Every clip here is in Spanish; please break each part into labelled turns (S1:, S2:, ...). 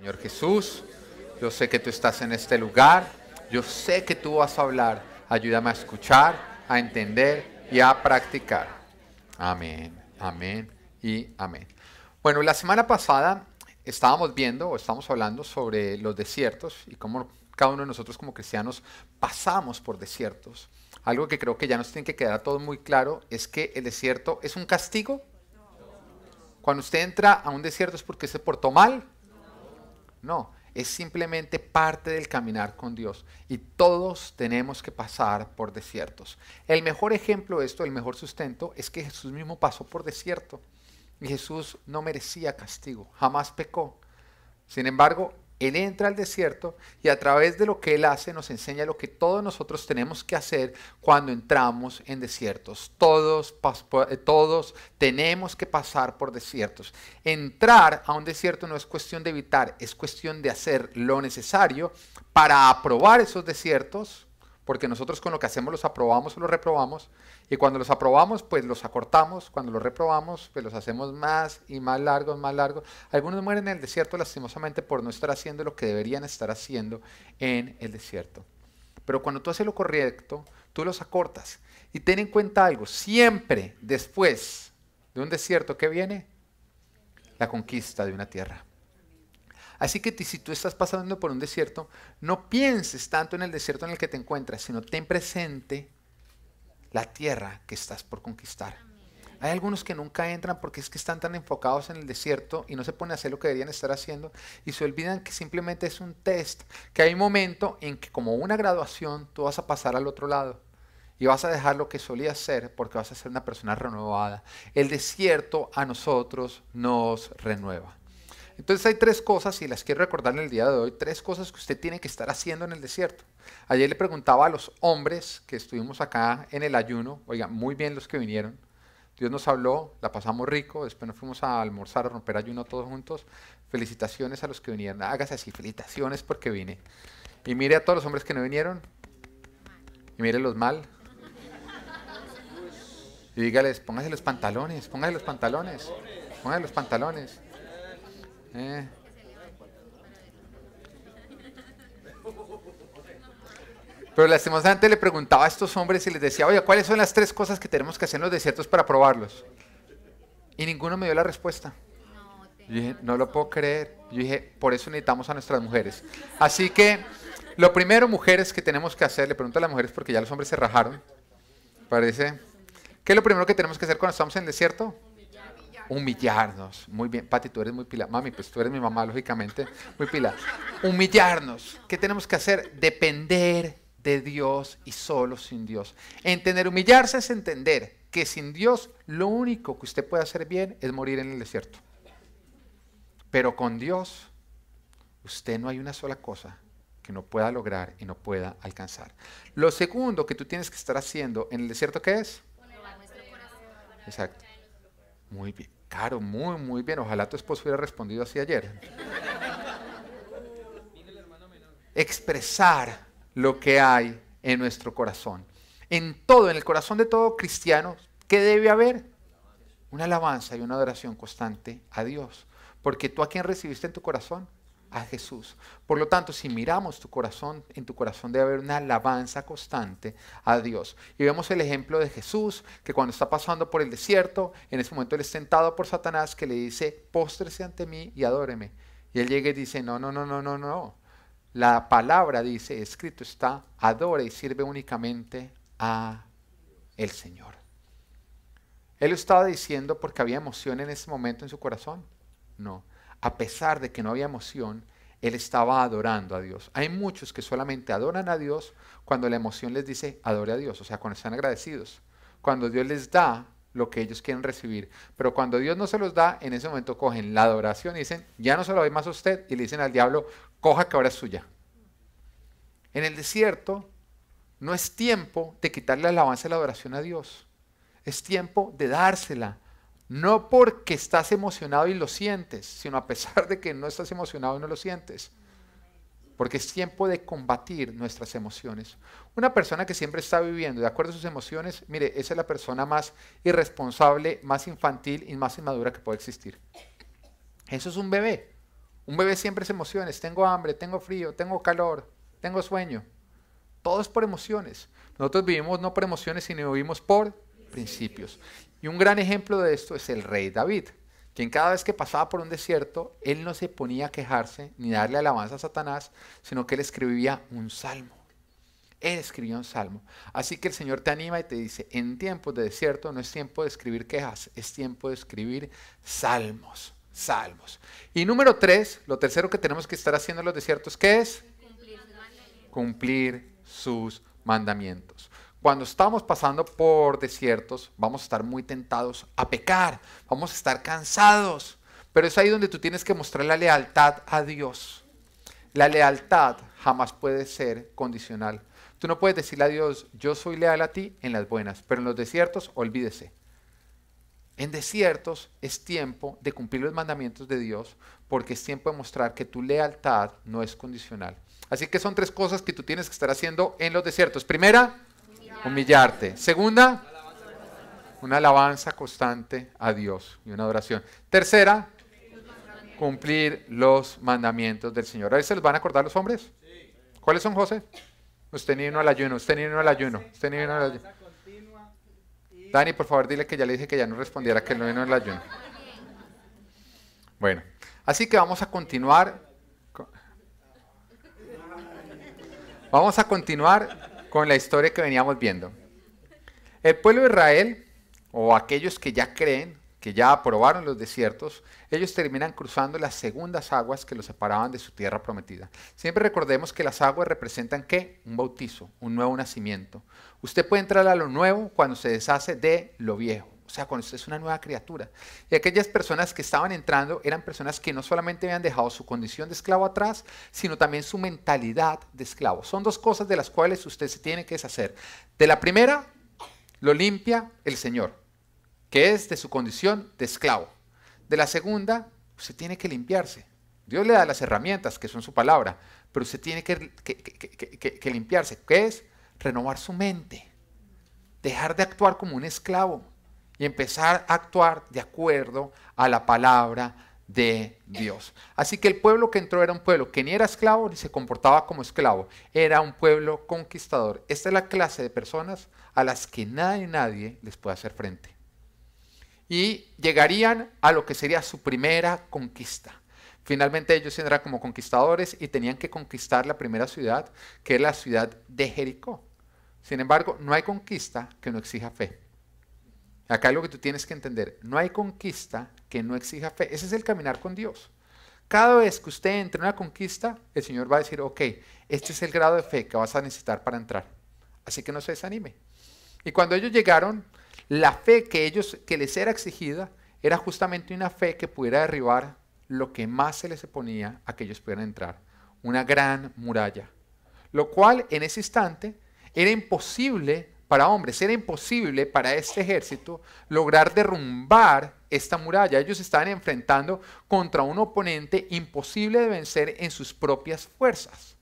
S1: Señor Jesús, yo sé que tú estás en este lugar, yo sé que tú vas a hablar. Ayúdame a escuchar, a entender y a practicar. Amén, amén y amén. Bueno, la semana pasada estábamos viendo o estábamos hablando sobre los desiertos y cómo cada uno de nosotros como cristianos pasamos por desiertos. Algo que creo que ya nos tiene que quedar a todos muy claro es que el desierto es un castigo. Cuando usted entra a un desierto es porque se portó mal. No, es simplemente parte del caminar con Dios. Y todos tenemos que pasar por desiertos. El mejor ejemplo de esto, el mejor sustento, es que Jesús mismo pasó por desierto. Y Jesús no merecía castigo, jamás pecó. Sin embargo, Él entra al desierto y a través de lo que Él hace nos enseña lo que todos nosotros tenemos que hacer cuando entramos en desiertos. Todos tenemos que pasar por desiertos. Entrar a un desierto no es cuestión de evitar, es cuestión de hacer lo necesario para aprobar esos desiertos, porque nosotros con lo que hacemos los aprobamos o los reprobamos, y cuando los aprobamos, pues los acortamos, cuando los reprobamos, pues los hacemos más y más largos, más largos. Algunos mueren en el desierto lastimosamente por no estar haciendo lo que deberían estar haciendo en el desierto. Pero cuando tú haces lo correcto, tú los acortas. Y ten en cuenta algo, siempre después de un desierto, ¿qué viene? La conquista de una tierra. Así que si tú estás pasando por un desierto, no pienses tanto en el desierto en el que te encuentras, sino ten presente la tierra que estás por conquistar. Hay algunos que nunca entran porque es que están tan enfocados en el desierto y no se ponen a hacer lo que deberían estar haciendo y se olvidan que simplemente es un test, que hay un momento en que como una graduación tú vas a pasar al otro lado y vas a dejar lo que solías ser porque vas a ser una persona renovada. El desierto a nosotros nos renueva. Entonces hay tres cosas, y las quiero recordar en el día de hoy, tres cosas que usted tiene que estar haciendo en el desierto. Ayer le preguntaba a los hombres que estuvimos acá en el ayuno, oigan, muy bien los que vinieron, Dios nos habló, la pasamos rico, después nos fuimos a almorzar, a romper ayuno todos juntos. Felicitaciones a los que vinieron, hágase así, felicitaciones porque vine. Y mire a todos los hombres que no vinieron, y mire los mal. Y dígales, póngase los pantalones, póngase los pantalones, póngase los pantalones. Pero lastimosamente le preguntaba a estos hombres y les decía, oye, ¿cuáles son las tres cosas que tenemos que hacer en los desiertos para probarlos? Y ninguno me dio la respuesta. Yo dije, no lo puedo creer. Yo dije, por eso necesitamos a nuestras mujeres. Así que, lo primero, mujeres, que tenemos que hacer, le pregunto a las mujeres porque ya los hombres se rajaron, parece. ¿Qué es lo primero que tenemos que hacer cuando estamos en el desierto? Humillarnos. Muy bien, Pati, tú eres muy pila. Mami, pues tú eres mi mamá, lógicamente. Muy pila. Humillarnos. ¿Qué tenemos que hacer? Depender de Dios y solo sin Dios. Entender, humillarse es entender que sin Dios lo único que usted puede hacer bien es morir en el desierto. Pero con Dios, usted no hay una sola cosa que no pueda lograr y no pueda alcanzar. Lo segundo que tú tienes que estar haciendo en el desierto, ¿qué es? Exacto. Muy bien. Claro, muy, muy bien. Ojalá tu esposo hubiera respondido así ayer. Expresar lo que hay en nuestro corazón. En todo, en el corazón de todo cristiano, ¿qué debe haber? Una alabanza y una adoración constante a Dios. Porque tú, ¿a quién recibiste en tu corazón? A Jesús. Por lo tanto, si miramos tu corazón, en tu corazón debe haber una alabanza constante a Dios. Y vemos el ejemplo de Jesús, que cuando está pasando por el desierto, en ese momento él es tentado por Satanás, que le dice, póstrese ante mí y adóreme. Y él llega y dice, no, no, no, no, no, no. La palabra dice, escrito está, adora y sirve únicamente a el Señor. Él lo estaba diciendo porque había emoción en ese momento en su corazón. No, a pesar de que no había emoción, él estaba adorando a Dios. Hay muchos que solamente adoran a Dios cuando la emoción les dice adore a Dios, o sea, cuando están agradecidos, cuando Dios les da lo que ellos quieren recibir. Pero cuando Dios no se los da, en ese momento cogen la adoración y dicen, ya no se lo doy más a usted, y le dicen al diablo, coja que ahora es suya. En el desierto no es tiempo de quitarle la alabanza y la adoración a Dios, es tiempo de dársela. No porque estás emocionado y lo sientes, sino a pesar de que no estás emocionado y no lo sientes. Porque es tiempo de combatir nuestras emociones. Una persona que siempre está viviendo de acuerdo a sus emociones, mire, esa es la persona más irresponsable, más infantil y más inmadura que puede existir. Eso es un bebé. Un bebé siempre es emociones. Tengo hambre, tengo frío, tengo calor, tengo sueño. Todo es por emociones. Nosotros vivimos no por emociones, sino vivimos por principios. Y un gran ejemplo de esto es el rey David, quien cada vez que pasaba por un desierto, él no se ponía a quejarse ni darle alabanza a Satanás, sino que él escribía un salmo. Él escribió un salmo. Así que el Señor te anima y te dice, en tiempos de desierto no es tiempo de escribir quejas, es tiempo de escribir salmos. Salmos. Y número 3, lo tercero que tenemos que estar haciendo en los desiertos, ¿qué es? Cumplir sus mandamientos. Cuando estamos pasando por desiertos, vamos a estar muy tentados a pecar, vamos a estar cansados, pero es ahí donde tú tienes que mostrar la lealtad a Dios. La lealtad jamás puede ser condicional. Tú no puedes decirle a Dios, yo soy leal a ti en las buenas, pero en los desiertos, olvídese. En desiertos es tiempo de cumplir los mandamientos de Dios, porque es tiempo de mostrar que tu lealtad no es condicional. Así que son 3 cosas que tú tienes que estar haciendo en los desiertos. Primera, humillarte. Segunda, una alabanza constante a Dios y una adoración. Tercera, cumplir los mandamientos del Señor. ¿A ver, se los van a acordar los hombres? ¿Cuáles son, José? Usted ni vino al ayuno, usted ni vino al ayuno, usted ni vino al ayuno. Dani, por favor, dile que ya le dije que ya no respondiera, que no vino al ayuno. Bueno, así que vamos a continuar. Vamos a continuar con la historia que veníamos viendo. El pueblo de Israel, o aquellos que ya creen, que ya aprobaron los desiertos, ellos terminan cruzando las segundas aguas que los separaban de su tierra prometida. Siempre recordemos que las aguas representan ¿qué? Un bautizo, un nuevo nacimiento. Usted puede entrar a lo nuevo cuando se deshace de lo viejo. O sea, cuando usted es una nueva criatura. Y aquellas personas que estaban entrando eran personas que no solamente habían dejado su condición de esclavo atrás, sino también su mentalidad de esclavo. Son 2 cosas de las cuales usted se tiene que deshacer. De la primera, lo limpia el Señor, que es de su condición de esclavo. De la segunda, usted tiene que limpiarse. Dios le da las herramientas, que son su palabra, pero usted tiene que limpiarse. ¿Qué es? Renovar su mente. Dejar de actuar como un esclavo y empezar a actuar de acuerdo a la palabra de Dios. Así que el pueblo que entró era un pueblo que ni era esclavo ni se comportaba como esclavo. Era un pueblo conquistador. Esta es la clase de personas a las que nadie les puede hacer frente. Y llegarían a lo que sería su primera conquista. Finalmente ellos eran como conquistadores y tenían que conquistar la primera ciudad, que es la ciudad de Jericó. Sin embargo, no hay conquista que no exija fe. Acá es lo que tú tienes que entender. No hay conquista que no exija fe. Ese es el caminar con Dios. Cada vez que usted entre en una conquista, el Señor va a decir, ok, este es el grado de fe que vas a necesitar para entrar. Así que no se desanime. Y cuando ellos llegaron, la fe que les era exigida era justamente una fe que pudiera derribar lo que más se les oponía a que ellos pudieran entrar. Una gran muralla. Lo cual en ese instante era imposible para hombres, era imposible para este ejército lograr derrumbar esta muralla. Ellos estaban enfrentando contra un oponente imposible de vencer en sus propias fuerzas.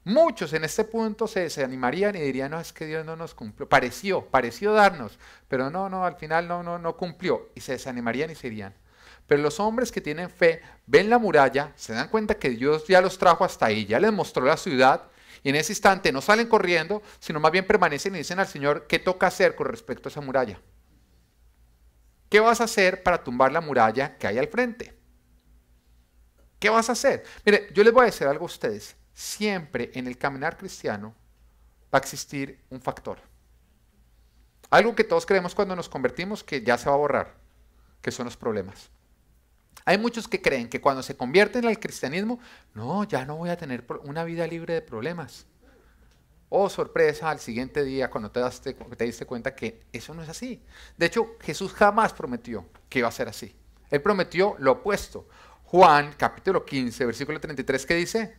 S1: Muchos en este punto se desanimarían y dirían, no, es que Dios no nos cumplió. Pareció darnos, pero no, al final no cumplió. Y se desanimarían y se irían. Pero los hombres que tienen fe ven la muralla, se dan cuenta que Dios ya los trajo hasta ahí, ya les mostró la ciudad, y en ese instante no salen corriendo, sino más bien permanecen y dicen al Señor, ¿qué toca hacer con respecto a esa muralla? ¿Qué vas a hacer para tumbar la muralla que hay al frente? ¿Qué vas a hacer? Mire, yo les voy a decir algo a ustedes. Siempre en el caminar cristiano va a existir un factor. Algo que todos creemos cuando nos convertimos que ya se va a borrar, que son los problemas. Hay muchos que creen que cuando se convierten al cristianismo, no, ya no voy a tener una vida libre de problemas. Oh, sorpresa, al siguiente día cuando te diste cuenta que eso no es así. De hecho, Jesús jamás prometió que iba a ser así. Él prometió lo opuesto. Juan, capítulo 15, versículo 33, ¿qué dice?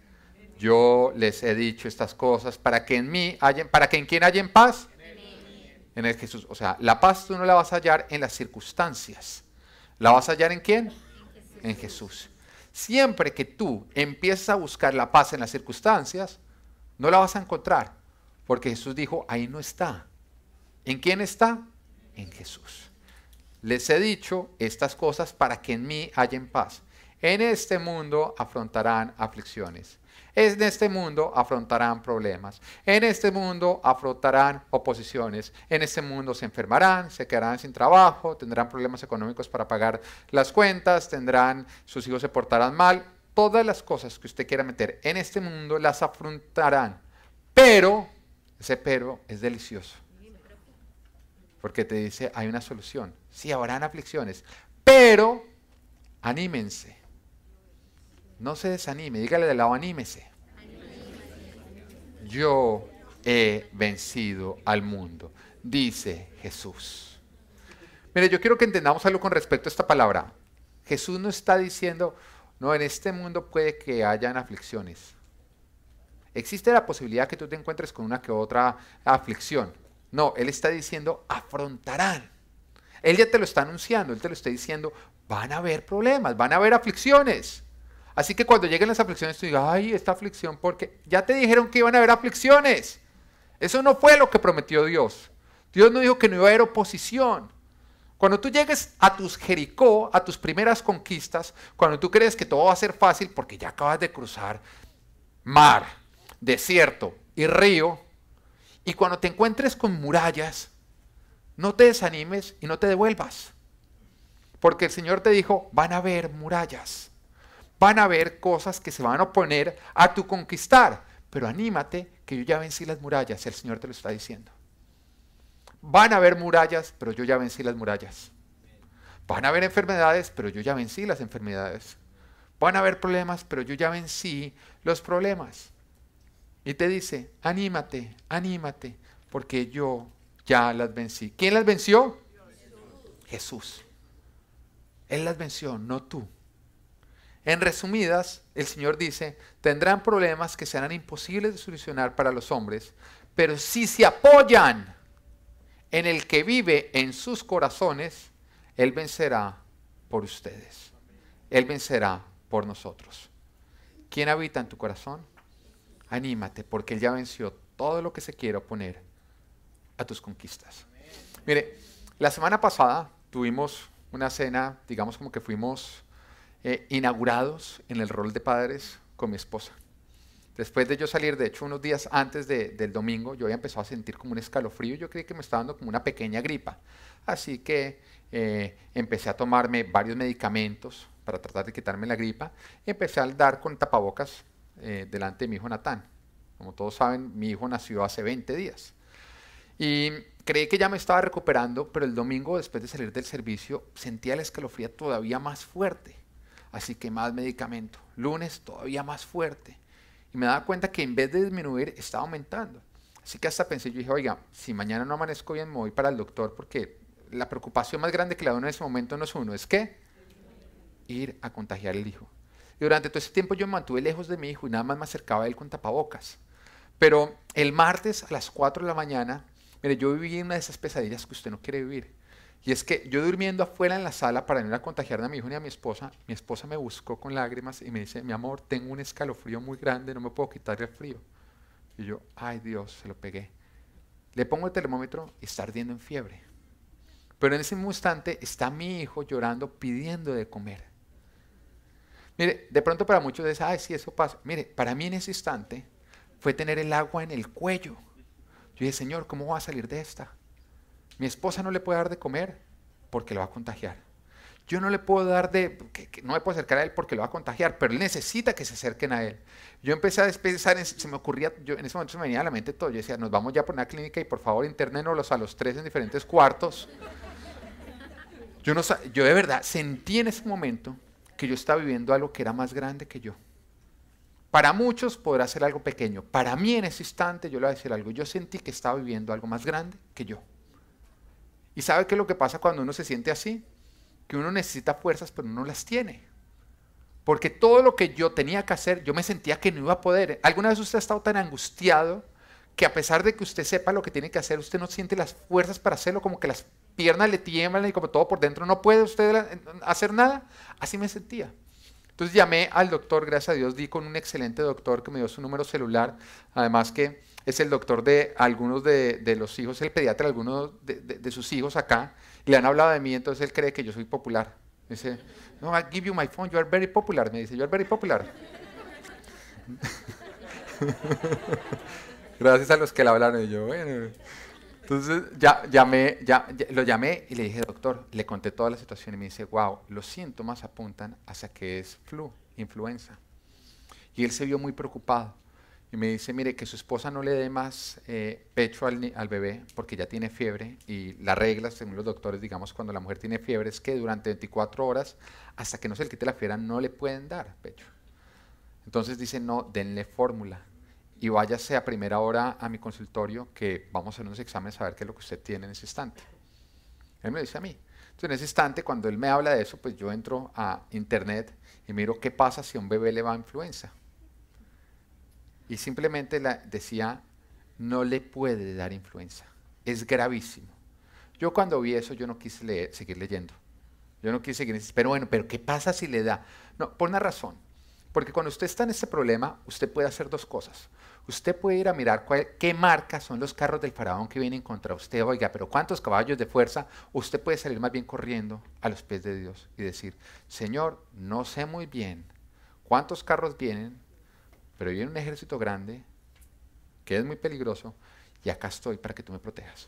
S1: Yo les he dicho estas cosas para que en quien haya en paz, en el Jesús. O sea, la paz tú no la vas a hallar en las circunstancias. ¿La vas a hallar en quién? En Jesús. Siempre que tú empieces a buscar la paz en las circunstancias, no la vas a encontrar, porque Jesús dijo, ahí no está. ¿En quién está? En Jesús. Les he dicho estas cosas para que en mí haya paz. En este mundo afrontarán aflicciones. En este mundo afrontarán problemas. En este mundo afrontarán oposiciones. En este mundo se enfermarán, se quedarán sin trabajo, tendrán problemas económicos para pagar las cuentas, sus hijos se portarán mal. Todas las cosas que usted quiera meter en este mundo las afrontarán. Pero, ese pero es delicioso. Porque te dice, hay una solución. Sí, habrán aflicciones, pero anímense. No se desanime, dígale de lado, anímese. Yo he vencido al mundo, dice Jesús. Mire, yo quiero que entendamos algo con respecto a esta palabra. Jesús no está diciendo, no, en este mundo puede que hayan aflicciones. Existe la posibilidad que tú te encuentres con una que otra aflicción. No, Él está diciendo, afrontarán. Él ya te lo está anunciando, Él te lo está diciendo, van a haber problemas, van a haber aflicciones. Así que cuando lleguen las aflicciones, tú digas, ay, esta aflicción, porque ya te dijeron que iban a haber aflicciones. Eso no fue lo que prometió Dios. Dios no dijo que no iba a haber oposición. Cuando tú llegues a tus Jericó, a tus primeras conquistas, cuando tú crees que todo va a ser fácil porque ya acabas de cruzar mar, desierto y río, y cuando te encuentres con murallas, no te desanimes y no te devuelvas. Porque el Señor te dijo, van a haber murallas. Van a haber cosas que se van a oponer a tu conquistar, pero anímate que yo ya vencí las murallas, el Señor te lo está diciendo. Van a haber murallas, pero yo ya vencí las murallas. Van a haber enfermedades, pero yo ya vencí las enfermedades. Van a haber problemas, pero yo ya vencí los problemas. Y te dice, anímate, anímate, porque yo ya las vencí. ¿Quién las venció? Jesús. Él las venció, no tú. En resumidas, el Señor dice, tendrán problemas que serán imposibles de solucionar para los hombres, pero si se apoyan en el que vive en sus corazones, Él vencerá por ustedes. Él vencerá por nosotros. ¿Quién habita en tu corazón? Anímate, porque Él ya venció todo lo que se quiera oponer a tus conquistas. Mire, la semana pasada tuvimos una cena, digamos como que fuimos inaugurados en el rol de padres con mi esposa. Después de yo salir, de hecho unos días antes del domingo, yo había empezado a sentir como un escalofrío, yo creí que me estaba dando como una pequeña gripa. Así que empecé a tomarme varios medicamentos para tratar de quitarme la gripa y empecé a andar con tapabocas delante de mi hijo Natán. Como todos saben, mi hijo nació hace 20 días. Y creí que ya me estaba recuperando, pero el domingo, después de salir del servicio, sentía el escalofrío todavía más fuerte. Así que más medicamento. Lunes todavía más fuerte. Y me daba cuenta que en vez de disminuir, estaba aumentando. Así que hasta pensé, yo dije, oiga, si mañana no amanezco bien, me voy para el doctor, porque la preocupación más grande que le da uno en ese momento no es uno, es ¿qué? Ir a contagiar al hijo. Y durante todo ese tiempo yo me mantuve lejos de mi hijo y nada más me acercaba a él con tapabocas. Pero el martes a las 4 de la mañana, mire, yo viví una de esas pesadillas que usted no quiere vivir. Y es que yo durmiendo afuera en la sala para no ir a contagiar a mi hijo ni a mi esposa me buscó con lágrimas y me dice, mi amor, tengo un escalofrío muy grande, no me puedo quitar el frío. Y yo, ay Dios, se lo pegué. Le pongo el termómetro y está ardiendo en fiebre. Pero en ese mismo instante está mi hijo llorando, pidiendo de comer. Mire, de pronto para muchos dicen, ay, sí, eso pasa. Mire, para mí en ese instante fue tener el agua en el cuello. Yo dije, Señor, ¿cómo voy a salir de esta? Mi esposa no le puede dar de comer porque lo va a contagiar. Yo no le puedo dar no me puedo acercar a él porque lo va a contagiar, pero él necesita que se acerquen a él. Yo empecé a pensar, se me ocurría, en ese momento se me venía a la mente todo. Yo decía, nos vamos ya por una clínica y por favor internénoslos a los 3 en diferentes cuartos. Yo de verdad sentí en ese momento que yo estaba viviendo algo que era más grande que yo. Para muchos podrá ser algo pequeño. Para mí en ese instante yo le voy a decir algo. Yo sentí que estaba viviendo algo más grande que yo. ¿Y sabe qué es lo que pasa cuando uno se siente así? Que uno necesita fuerzas, pero no las tiene. Porque todo lo que yo tenía que hacer, yo me sentía que no iba a poder. ¿Alguna vez usted ha estado tan angustiado que a pesar de que usted sepa lo que tiene que hacer, usted no siente las fuerzas para hacerlo, como que las piernas le tiemblan y como todo por dentro no puede usted hacer nada? Así me sentía. Entonces llamé al doctor, gracias a Dios, di con un excelente doctor que me dio su número celular, además que es el doctor de algunos de los hijos, el pediatra de algunos de sus hijos acá, y le han hablado de mí, entonces él cree que yo soy popular. Dice, No, I give you my phone, you are very popular, me dice, you are very popular. Gracias a los que le hablaron, y yo, bueno. Entonces lo llamé y le dije, doctor, le conté toda la situación y me dice, wow, los síntomas apuntan hacia que es influenza. Y él se vio muy preocupado y me dice, mire, que su esposa no le dé más pecho al bebé porque ya tiene fiebre y la regla, según los doctores, digamos, cuando la mujer tiene fiebre es que durante 24 horas, hasta que no se le quite la fiebre, no le pueden dar pecho. Entonces dice, no, denle fórmula y váyase a primera hora a mi consultorio que vamos a hacer unos exámenes a ver qué es lo que usted tiene en ese instante. Él me lo dice a mí. Entonces en ese instante, cuando él me habla de eso, pues yo entro a internet y miro qué pasa si a un bebé le va influenza. Y simplemente decía, no le puede dar influenza. Es gravísimo. Yo cuando vi eso, yo no quise seguir leyendo. Yo no quise seguir, pero bueno, pero ¿qué pasa si le da? No, por una razón. Porque cuando usted está en este problema, usted puede hacer dos cosas. Usted puede ir a mirar qué marcas son los carros del faraón que vienen contra usted. Oiga, pero ¿cuántos caballos de fuerza? Usted puede salir más bien corriendo a los pies de Dios y decir, Señor, no sé muy bien cuántos carros vienen, pero viene un ejército grande que es muy peligroso y acá estoy para que tú me protejas.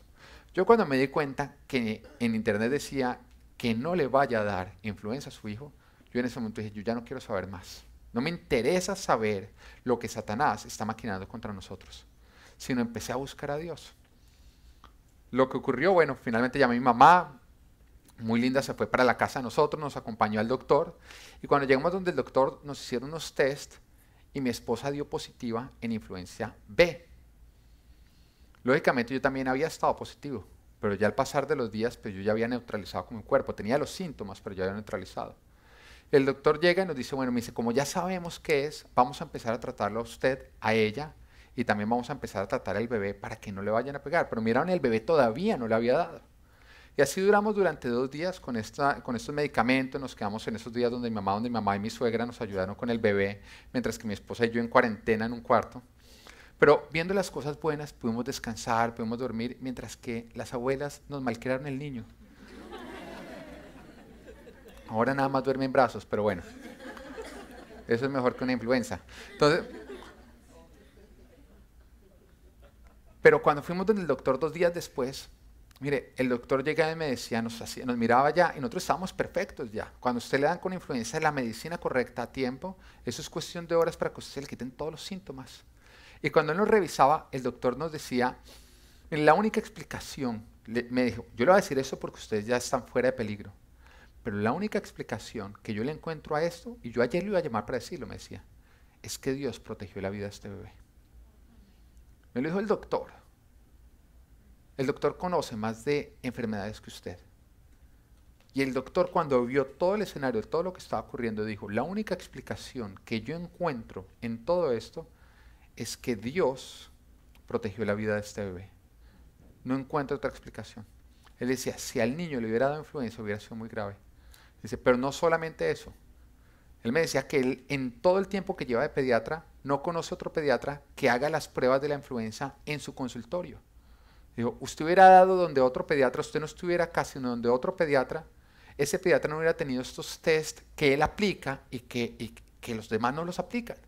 S1: Yo cuando me di cuenta que en internet decía que no le vaya a dar influenza a su hijo, yo en ese momento dije, yo ya no quiero saber más. No me interesa saber lo que Satanás está maquinando contra nosotros, sino empecé a buscar a Dios. Lo que ocurrió, bueno, finalmente llamé a mi mamá, muy linda, se fue para la casa de nosotros, nos acompañó al doctor, y cuando llegamos donde el doctor nos hicieron unos test, y mi esposa dio positiva en influencia B. Lógicamente yo también había estado positivo, pero ya al pasar de los días, pues yo ya había neutralizado con mi cuerpo, tenía los síntomas, pero ya había neutralizado. El doctor llega y nos dice, bueno, me dice, como ya sabemos qué es, vamos a empezar a tratarlo a usted, a ella, y también vamos a empezar a tratar al bebé para que no le vayan a pegar. Pero miraron, el bebé todavía no le había dado. Y así duramos durante 2 días con estos medicamentos, nos quedamos en esos días donde mi mamá y mi suegra nos ayudaron con el bebé, mientras que mi esposa y yo en cuarentena en un cuarto. Pero viendo las cosas buenas, pudimos descansar, pudimos dormir, mientras que las abuelas nos malcriaron el niño. Ahora nada más duerme en brazos, pero bueno, eso es mejor que una influenza. Entonces, pero cuando fuimos donde el doctor 2 días después, mire, el doctor llegaba y me decía, nos miraba ya y nosotros estábamos perfectos ya. Cuando usted le dan con influenza la medicina correcta a tiempo, eso es cuestión de horas para que usted se le quiten todos los síntomas. Y cuando él nos revisaba, el doctor nos decía, la única explicación, me dijo, yo le voy a decir eso porque ustedes ya están fuera de peligro, pero la única explicación que yo le encuentro a esto, y yo ayer lo iba a llamar para decirlo, me decía, es que Dios protegió la vida de este bebé. Me lo dijo el doctor. El doctor conoce más de enfermedades que usted. Y el doctor, cuando vio todo el escenario, todo lo que estaba ocurriendo, dijo, la única explicación que yo encuentro en todo esto es que Dios protegió la vida de este bebé. No encuentro otra explicación. Él decía, si al niño le hubiera dado influenza, hubiera sido muy grave. Dice, pero no solamente eso. Él me decía que él, en todo el tiempo que lleva de pediatra, no conoce otro pediatra que haga las pruebas de la influenza en su consultorio. Dijo, usted hubiera dado donde otro pediatra, usted no estuviera casi donde otro pediatra, ese pediatra no hubiera tenido estos test que él aplica y que los demás no los aplican.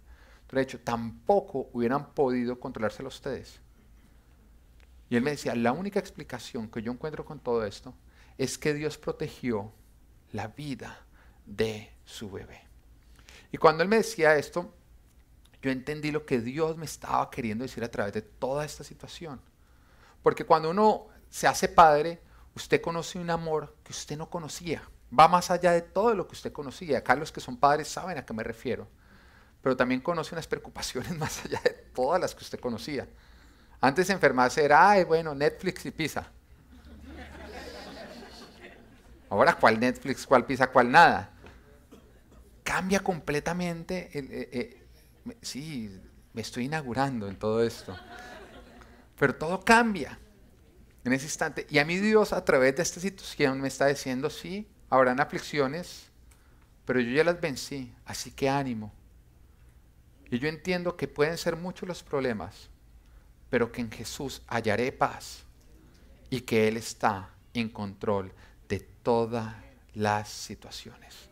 S1: De hecho, tampoco hubieran podido controlárselo ustedes. Y él me decía, la única explicación que yo encuentro con todo esto es que Dios protegió la vida de su bebé. Y cuando él me decía esto, yo entendí lo que Dios me estaba queriendo decir a través de toda esta situación. Porque cuando uno se hace padre, usted conoce un amor que usted no conocía. Va más allá de todo lo que usted conocía. Acá los que son padres saben a qué me refiero. Pero también conoce unas preocupaciones más allá de todas las que usted conocía. Antes de enfermarse era, ay, bueno, Netflix y pizza. Ahora, ¿cuál Netflix, cuál pizza, cuál nada? Cambia completamente. Sí, me estoy inaugurando en todo esto. Pero todo cambia en ese instante. Y a mí Dios, a través de esta situación, me está diciendo, sí, habrán aflicciones, pero yo ya las vencí, así que ánimo. Y yo entiendo que pueden ser muchos los problemas, pero que en Jesús hallaré paz y que Él está en control de todas las situaciones.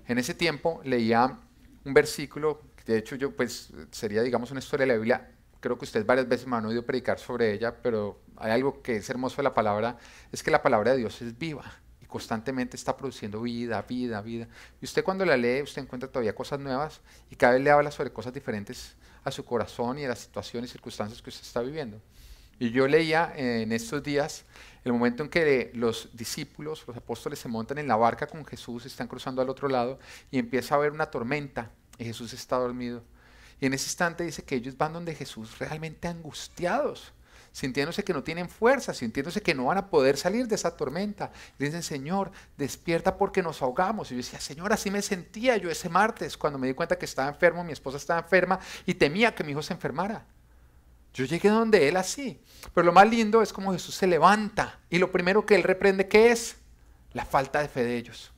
S1: En ese tiempo leía un versículo, de hecho yo pues sería digamos una historia de la Biblia, creo que ustedes varias veces me han oído predicar sobre ella, pero hay algo que es hermoso de la palabra, es que la palabra de Dios es viva y constantemente está produciendo vida, vida, vida. Y usted cuando la lee, usted encuentra todavía cosas nuevas y cada vez le habla sobre cosas diferentes a su corazón y a las situaciones y circunstancias que usted está viviendo. Y yo leía en estos días el momento en que los discípulos, los apóstoles se montan en la barca con Jesús, están cruzando al otro lado y empieza a haber una tormenta y Jesús está dormido. Y en ese instante dice que ellos van donde Jesús realmente angustiados, sintiéndose que no tienen fuerza, sintiéndose que no van a poder salir de esa tormenta. Y dicen, Señor, despierta porque nos ahogamos. Y yo decía, Señor, así me sentía yo ese martes cuando me di cuenta que estaba enfermo, mi esposa estaba enferma y temía que mi hijo se enfermara. Yo llegué donde él así. Pero lo más lindo es como Jesús se levanta y lo primero que él reprende, ¿qué es? La falta de fe de ellos.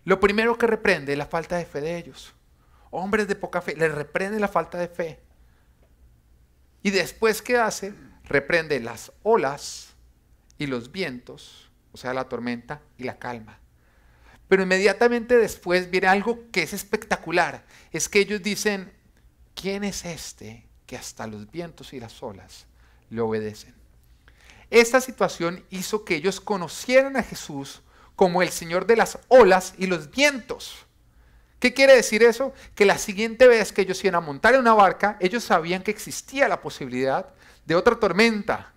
S1: Lo primero que reprende es la falta de fe de ellos. Hombres de poca fe, les reprende la falta de fe. Y después, ¿qué hace? Reprende las olas y los vientos, o sea, la tormenta y la calma. Pero inmediatamente después viene algo que es espectacular. Es que ellos dicen, ¿quién es este que hasta los vientos y las olas le obedecen? Esta situación hizo que ellos conocieran a Jesús como el Señor de las olas y los vientos. ¿Qué quiere decir eso? Que la siguiente vez que ellos iban a montar en una barca, ellos sabían que existía la posibilidad de otra tormenta.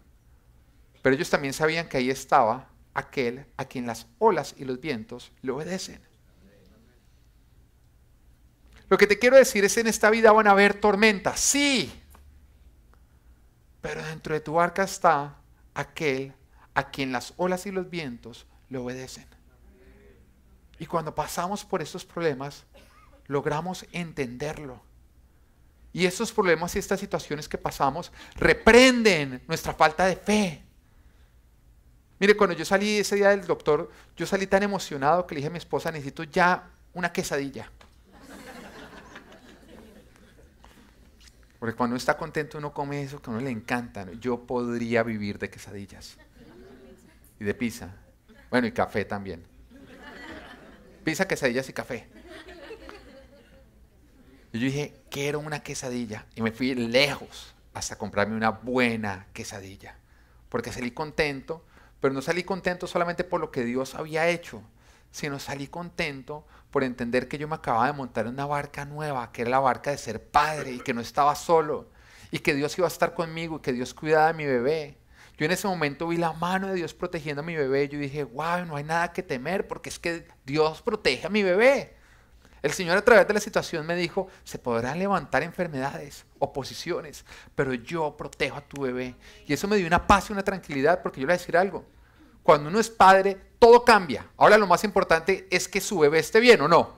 S1: Pero ellos también sabían que ahí estaba aquel a quien las olas y los vientos le obedecen. Lo que te quiero decir es, en esta vida van a haber tormentas, sí. Pero dentro de tu barca está aquel a quien las olas y los vientos le obedecen. Y cuando pasamos por estos problemas, logramos entenderlo. Y estos problemas y estas situaciones que pasamos reprenden nuestra falta de fe. Mire, cuando yo salí ese día del doctor, yo salí tan emocionado que le dije a mi esposa, necesito ya una quesadilla. Porque cuando uno está contento uno come eso que a uno le encanta, ¿no? Yo podría vivir de quesadillas. Y de pizza. Bueno, y café también. Pizza, quesadillas y café. Y yo dije, quiero una quesadilla. Y me fui lejos hasta comprarme una buena quesadilla. Porque salí contento, pero no salí contento solamente por lo que Dios había hecho, sino salí contento por entender que yo me acababa de montar en una barca nueva, que era la barca de ser padre y que no estaba solo. Y que Dios iba a estar conmigo y que Dios cuidaba de mi bebé. Yo en ese momento vi la mano de Dios protegiendo a mi bebé y yo dije, wow, no hay nada que temer porque es que Dios protege a mi bebé. El Señor a través de la situación me dijo, se podrán levantar enfermedades, oposiciones, pero yo protejo a tu bebé. Y eso me dio una paz y una tranquilidad porque yo le voy a decir algo. Cuando uno es padre, todo cambia. Ahora lo más importante es que su bebé esté bien o no.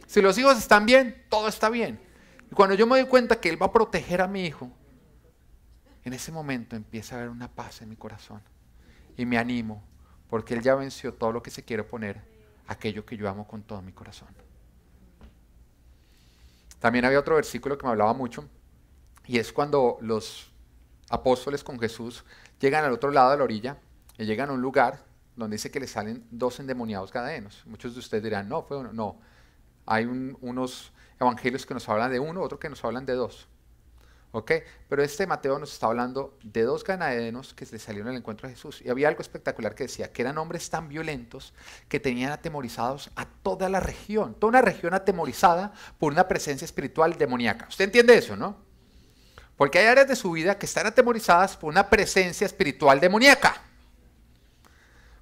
S1: Si los hijos están bien, todo está bien. Y cuando yo me doy cuenta que Él va a proteger a mi hijo, en ese momento empieza a haber una paz en mi corazón. Y me animo, porque Él ya venció todo lo que se quiere oponer a aquello que yo amo con todo mi corazón. También había otro versículo que me hablaba mucho, y es cuando los apóstoles con Jesús llegan al otro lado de la orilla, y llegan a un lugar donde dice que le salen 2 endemoniados gadarenos. Muchos de ustedes dirán, no, fue uno. No, hay unos evangelios que nos hablan de uno, otros que nos hablan de 2. ¿Ok? Pero este Mateo nos está hablando de 2 gadarenos que le salieron al encuentro de Jesús. Y había algo espectacular que decía que eran hombres tan violentos que tenían atemorizados a toda la región. Toda una región atemorizada por una presencia espiritual demoníaca. ¿Usted entiende eso, no? Porque hay áreas de su vida que están atemorizadas por una presencia espiritual demoníaca.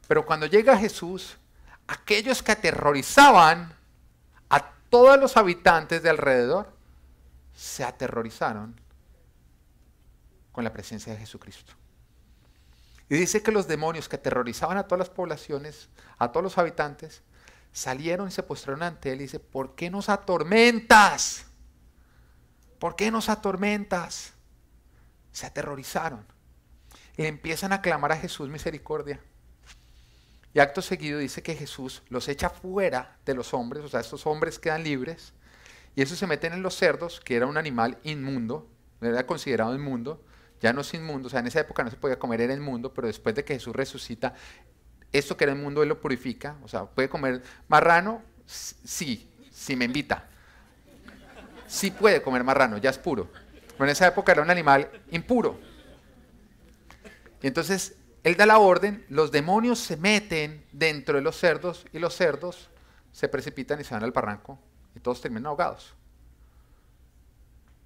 S1: Pero cuando llega Jesús, aquellos que aterrorizaban a todos los habitantes de alrededor, se aterrorizaron con la presencia de Jesucristo. Y dice que los demonios que aterrorizaban a todas las poblaciones, a todos los habitantes, salieron y se postraron ante él y dice, ¿por qué nos atormentas? ¿Por qué nos atormentas? Se aterrorizaron. Y empiezan a clamar a Jesús misericordia. Y acto seguido dice que Jesús los echa fuera de los hombres, o sea, estos hombres quedan libres, y esos se meten en los cerdos, que era un animal inmundo, era considerado inmundo, ya no es inmundo, o sea, en esa época no se podía comer, era inmundo, pero después de que Jesús resucita, esto que era inmundo Él lo purifica, o sea, puede comer marrano, Sí me invita. Sí puede comer marrano, ya es puro. Pero en esa época era un animal impuro. Y entonces él da la orden, los demonios se meten dentro de los cerdos y los cerdos se precipitan y se van al barranco y todos terminan ahogados.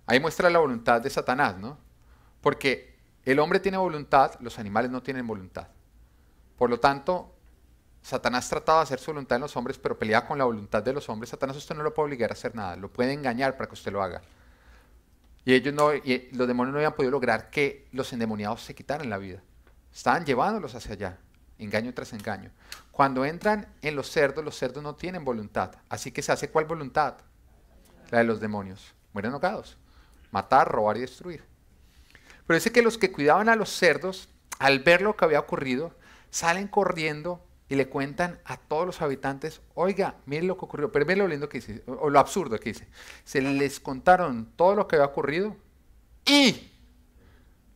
S1: Ahí muestra la voluntad de Satanás, ¿no? Porque el hombre tiene voluntad, los animales no tienen voluntad. Por lo tanto, Satanás trataba de hacer su voluntad en los hombres, pero peleaba con la voluntad de los hombres. Satanás usted no lo puede obligar a hacer nada, lo puede engañar para que usted lo haga. Y los demonios no habían podido lograr que los endemoniados se quitaran la vida. Estaban llevándolos hacia allá, engaño tras engaño. Cuando entran en los cerdos no tienen voluntad. Así que se hace ¿cuál voluntad? La de los demonios. Mueren ahogados. Matar, robar y destruir. Pero dice que los que cuidaban a los cerdos, al ver lo que había ocurrido, salen corriendo y le cuentan a todos los habitantes, oiga, miren lo que ocurrió, pero miren lo lindo que dice, o lo absurdo que dice. Se les contaron todo lo que había ocurrido y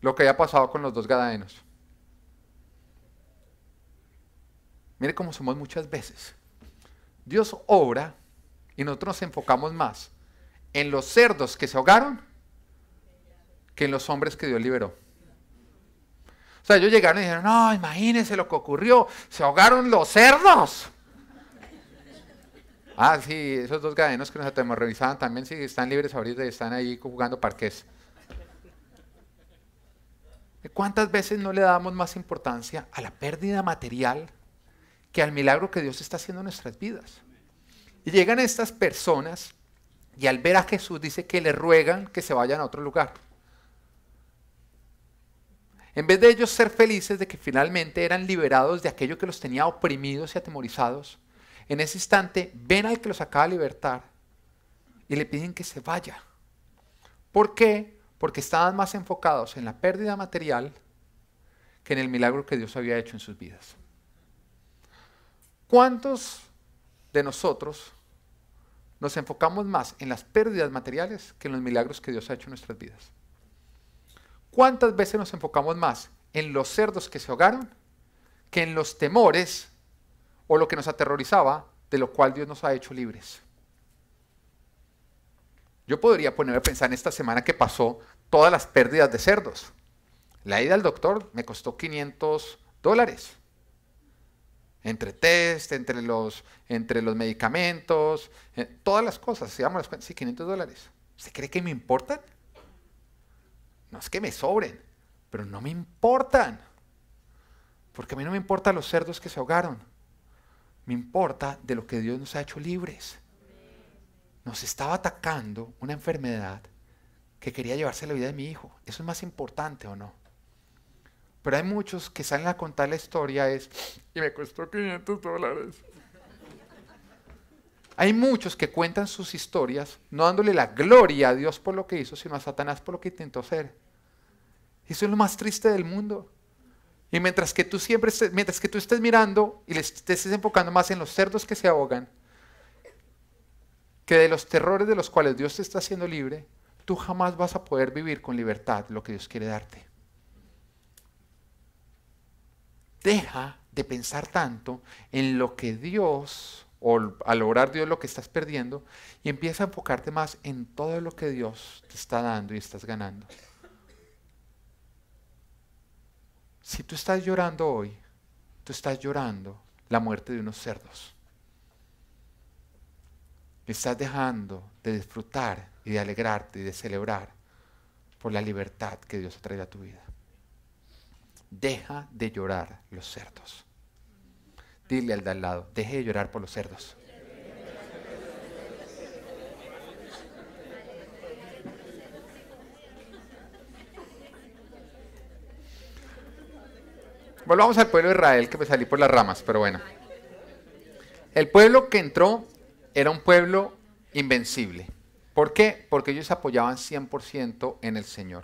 S1: lo que había pasado con los 2 gadarenos. Mire cómo somos muchas veces. Dios obra y nosotros nos enfocamos más en los cerdos que se ahogaron que en los hombres que Dios liberó. O sea, ellos llegaron y dijeron, no, imagínense lo que ocurrió, se ahogaron los cerdos. Ah, sí, esos 2 gadarenos que nos atemorizaban también sí están libres ahorita y están ahí jugando parqués. ¿Cuántas veces no le damos más importancia a la pérdida material que al milagro que Dios está haciendo en nuestras vidas? Y llegan estas personas y al ver a Jesús dice que le ruegan que se vayan a otro lugar. En vez de ellos ser felices de que finalmente eran liberados de aquello que los tenía oprimidos y atemorizados, en ese instante ven al que los acaba de libertar y le piden que se vaya. ¿Por qué? Porque estaban más enfocados en la pérdida material que en el milagro que Dios había hecho en sus vidas. ¿Cuántos de nosotros nos enfocamos más en las pérdidas materiales que en los milagros que Dios ha hecho en nuestras vidas? ¿Cuántas veces nos enfocamos más en los cerdos que se ahogaron que en los temores o lo que nos aterrorizaba, de lo cual Dios nos ha hecho libres? Yo podría ponerme a pensar en esta semana que pasó todas las pérdidas de cerdos. La ida al doctor me costó $500. Entre test, entre los medicamentos, todas las cosas, sí, $500. ¿Usted cree que me importan? No es que me sobren, pero no me importan. Porque a mí no me importan los cerdos que se ahogaron. Me importa de lo que Dios nos ha hecho libres. Nos estaba atacando una enfermedad que quería llevarse la vida de mi hijo. ¿Eso es más importante o no? Pero hay muchos que salen a contar la historia y me costó $500. Hay muchos que cuentan sus historias no dándole la gloria a Dios por lo que hizo, sino a Satanás por lo que intentó hacer. Eso es lo más triste del mundo. Y mientras que tú estés mirando y te estés enfocando más en los cerdos que se ahogan, que de los terrores de los cuales Dios te está haciendo libre, tú jamás vas a poder vivir con libertad lo que Dios quiere darte. Deja de pensar tanto en lo que Dios, o al lograr Dios lo que estás perdiendo, y empieza a enfocarte más en todo lo que Dios te está dando y estás ganando. Si tú estás llorando hoy, tú estás llorando la muerte de unos cerdos. Estás dejando de disfrutar y de alegrarte y de celebrar por la libertad que Dios ha traído a tu vida. Deja de llorar los cerdos. Dile al de al lado, deje de llorar por los cerdos. Volvamos al pueblo de Israel, que me salí por las ramas, pero bueno. El pueblo que entró era un pueblo invencible. ¿Por qué? Porque ellos apoyaban 100% en el Señor.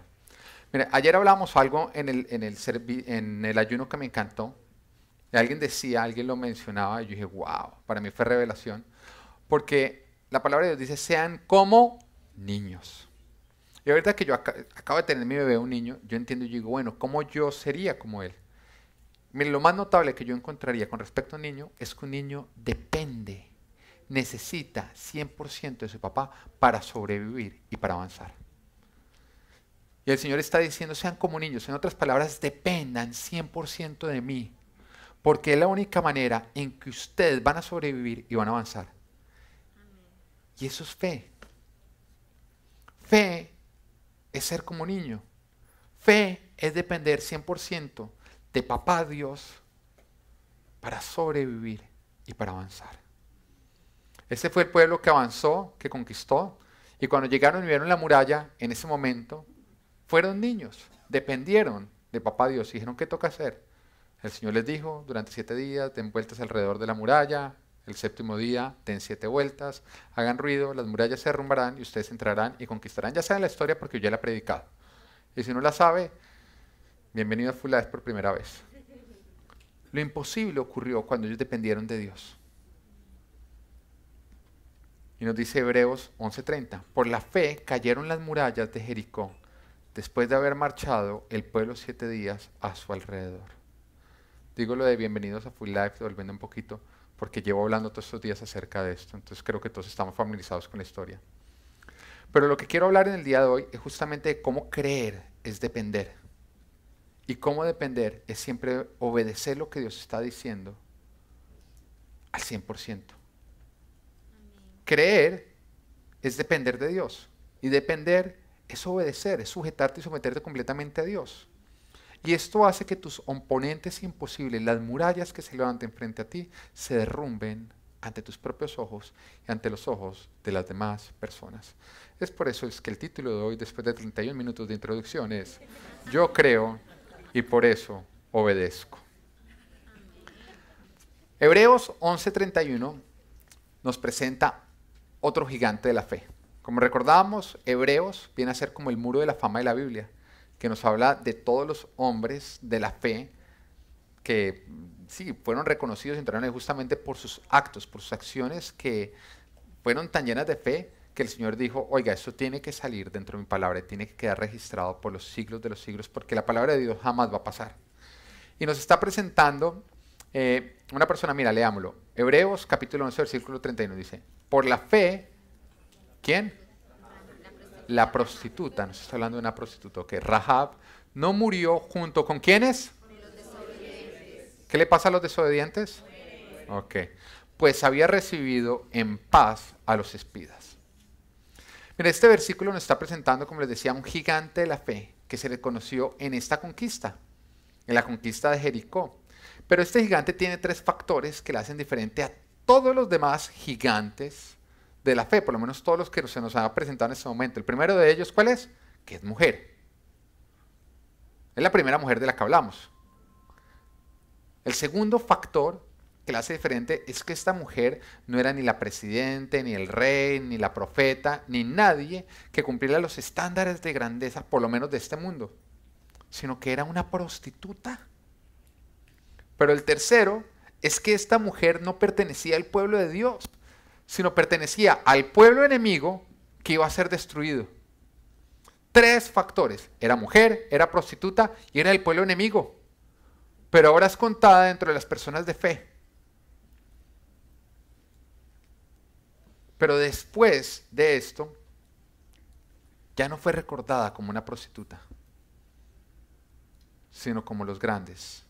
S1: Mira, ayer hablábamos algo en el ayuno que me encantó. Y alguien lo mencionaba, y yo dije, wow, para mí fue revelación. Porque la palabra de Dios dice, sean como niños. Y ahorita que yo acabo de tener mi bebé, un niño, yo entiendo y digo, bueno, ¿cómo yo sería como él? Mira, lo más notable que yo encontraría con respecto a un niño es que un niño depende necesita 100% de su papá para sobrevivir y para avanzar. Y el Señor está diciendo, sean como niños. En otras palabras, dependan 100% de mí. Porque es la única manera en que ustedes van a sobrevivir y van a avanzar. Y eso es fe. Fe es ser como niño. Fe es depender 100% de papá Dios para sobrevivir y para avanzar. Ese fue el pueblo que avanzó, que conquistó. Y cuando llegaron y vieron la muralla, en ese momento, fueron niños, dependieron de papá Dios y dijeron, ¿qué toca hacer? El Señor les dijo, durante 7 días den vueltas alrededor de la muralla, el 7º día den 7 vueltas, hagan ruido, las murallas se derrumbarán y ustedes entrarán y conquistarán. Ya saben la historia porque yo ya la he predicado. Y si no la sabe, bienvenido a Full Life por primera vez. Lo imposible ocurrió cuando ellos dependieron de Dios. Y nos dice Hebreos 11:30, por la fe cayeron las murallas de Jericó, después de haber marchado el pueblo 7 días a su alrededor. Digo lo de bienvenidos a Full Life, volviendo un poquito, porque llevo hablando todos estos días acerca de esto, entonces creo que todos estamos familiarizados con la historia. Pero lo que quiero hablar en el día de hoy es justamente de cómo creer es depender. Y cómo depender es siempre obedecer lo que Dios está diciendo al 100%. Creer es depender de Dios. Y depender es obedecer, es sujetarte y someterte completamente a Dios. Y esto hace que tus oponentes imposibles, las murallas que se levanten frente a ti, se derrumben ante tus propios ojos y ante los ojos de las demás personas. Es por eso es que el título de hoy, después de 31 minutos de introducción, es Yo creo y por eso obedezco. Hebreos 11:31 nos presenta otro gigante de la fe. Como recordábamos, Hebreos viene a ser como el muro de la fama de la Biblia, que nos habla de todos los hombres de la fe que sí, fueron reconocidos y entraron justamente por sus actos, por sus acciones que fueron tan llenas de fe que el Señor dijo, oiga, esto tiene que salir dentro de mi palabra y tiene que quedar registrado por los siglos de los siglos porque la palabra de Dios jamás va a pasar. Y nos está presentando una persona, mira, leámoslo. Hebreos capítulo 11, versículo 31 dice, por la fe, ¿quién? La prostituta, nos está hablando de una prostituta, que Rahab no murió junto con ¿quiénes? ¿Qué le pasa a los desobedientes? Ok, pues había recibido en paz a los espías. Mira, este versículo nos está presentando, como les decía, un gigante de la fe que se le conoció en esta conquista, en la conquista de Jericó. Pero este gigante tiene 3 factores que le hacen diferente a todos los demás gigantes de la fe, por lo menos todos los que se nos han presentado en este momento. El primero de ellos, ¿cuál es? Que es mujer. Es la primera mujer de la que hablamos. El segundo factor que la hace diferente es que esta mujer no era ni la presidente, ni el rey, ni la profeta, ni nadie que cumpliera los estándares de grandeza, por lo menos de este mundo, sino que era una prostituta. Pero el tercero es que esta mujer no pertenecía al pueblo de Dios, sino pertenecía al pueblo enemigo que iba a ser destruido. 3 factores, era mujer, era prostituta y era el pueblo enemigo. Pero ahora es contada dentro de las personas de fe. Pero después de esto, ya no fue recordada como una prostituta, sino como los grandes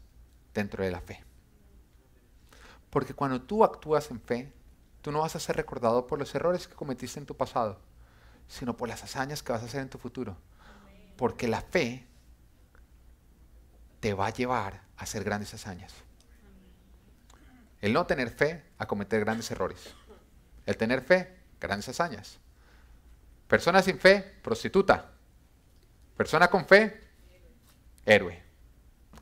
S1: dentro de la fe. Porque cuando tú actúas en fe, tú no vas a ser recordado por los errores que cometiste en tu pasado, sino por las hazañas que vas a hacer en tu futuro. Porque la fe te va a llevar a hacer grandes hazañas. El no tener fe, a cometer grandes errores. El tener fe, grandes hazañas. Persona sin fe, prostituta. Persona con fe, héroe.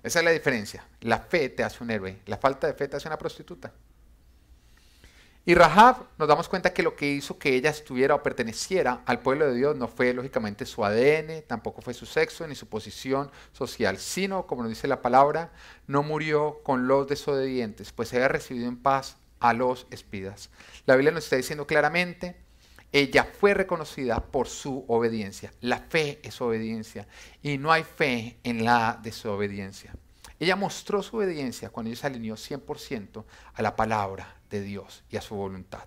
S1: Esa es la diferencia. La fe te hace un héroe. La falta de fe te hace una prostituta. Y Rahab, nos damos cuenta que lo que hizo que ella estuviera o perteneciera al pueblo de Dios no fue lógicamente su ADN, tampoco fue su sexo ni su posición social, sino, como nos dice la palabra, no murió con los desobedientes, pues había recibido en paz a los espías. La Biblia nos está diciendo claramente, ella fue reconocida por su obediencia. La fe es obediencia y no hay fe en la desobediencia. Ella mostró su obediencia cuando ella se alineó 100% a la palabra de Dios y a su voluntad.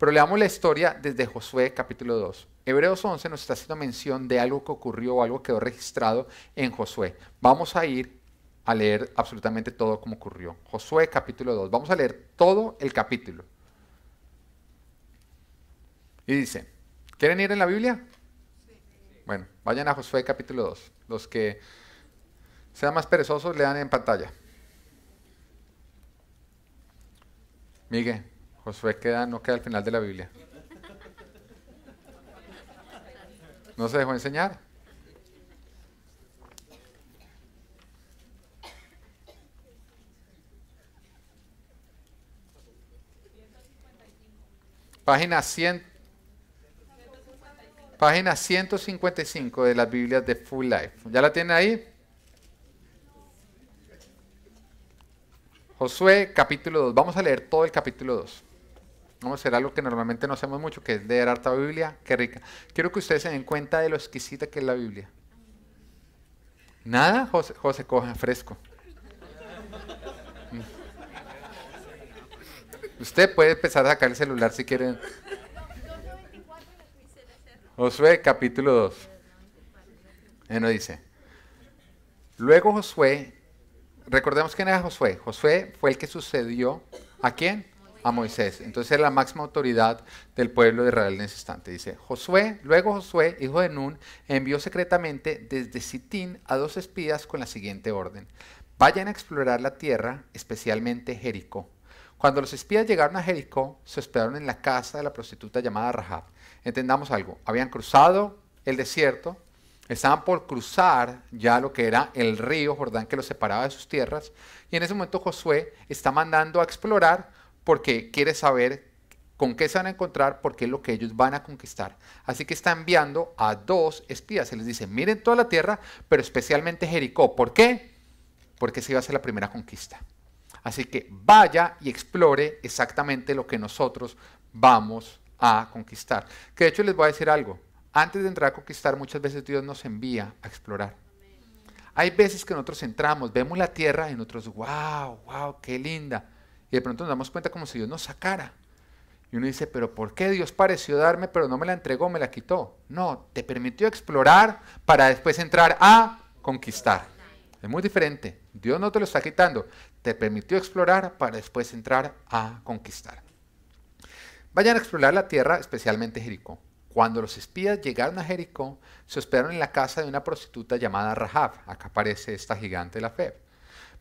S1: Pero leamos la historia desde Josué capítulo 2. Hebreos 11 nos está haciendo mención de algo que ocurrió o algo que quedó registrado en Josué. Vamos a ir a leer absolutamente todo como ocurrió. Josué capítulo 2. Vamos a leer todo el capítulo. Y dice, ¿quieren ir en la Biblia? Bueno, vayan a Josué capítulo 2. Los que sean más perezosos lean en pantalla. Miguel, Josué no queda al final de la Biblia. ¿No se dejó enseñar? Página 155 de las Biblias de Full Life. ¿Ya la tienen ahí? Josué capítulo 2. Vamos a leer todo el capítulo 2. Vamos a hacer algo que normalmente no hacemos mucho, que es leer harta Biblia. Qué rica. Quiero que ustedes se den cuenta de lo exquisita que es la Biblia. Nada, José coja fresco. Usted puede empezar a sacar el celular si quiere. Josué capítulo 2. Nos dice, luego Josué, recordemos quién era Josué. Josué fue el que sucedió ¿a quién? A Moisés. Entonces era la máxima autoridad del pueblo de Israel en ese instante. Dice, luego Josué, hijo de Nun, envió secretamente desde Sitín a 2 espías con la siguiente orden. Vayan a explorar la tierra, especialmente Jericó. Cuando los espías llegaron a Jericó, se hospedaron en la casa de la prostituta llamada Rahab. Entendamos algo, habían cruzado el desierto, estaban por cruzar ya lo que era el río Jordán que los separaba de sus tierras, y en ese momento Josué está mandando a explorar porque quiere saber con qué se van a encontrar, porque es lo que ellos van a conquistar. Así que está enviando a 2 espías, se les dice, miren toda la tierra, pero especialmente Jericó. ¿Por qué? Porque esa iba a ser la primera conquista. Así que vaya y explore exactamente lo que nosotros vamos a conquistar. Que de hecho les voy a decir algo. Antes de entrar a conquistar, muchas veces Dios nos envía a explorar. Hay veces que nosotros entramos, vemos la tierra y nosotros, wow, qué linda. Y de pronto nos damos cuenta como si Dios nos sacara. Y uno dice, pero ¿por qué Dios pareció darme, pero no me la entregó, me la quitó? No, te permitió explorar para después entrar a conquistar. Es muy diferente. Dios no te lo está quitando. Te permitió explorar para después entrar a conquistar. Vayan a explorar la tierra, especialmente Jericó. Cuando los espías llegaron a Jericó, se hospedaron en la casa de una prostituta llamada Rahab. Acá aparece esta gigante de la fe.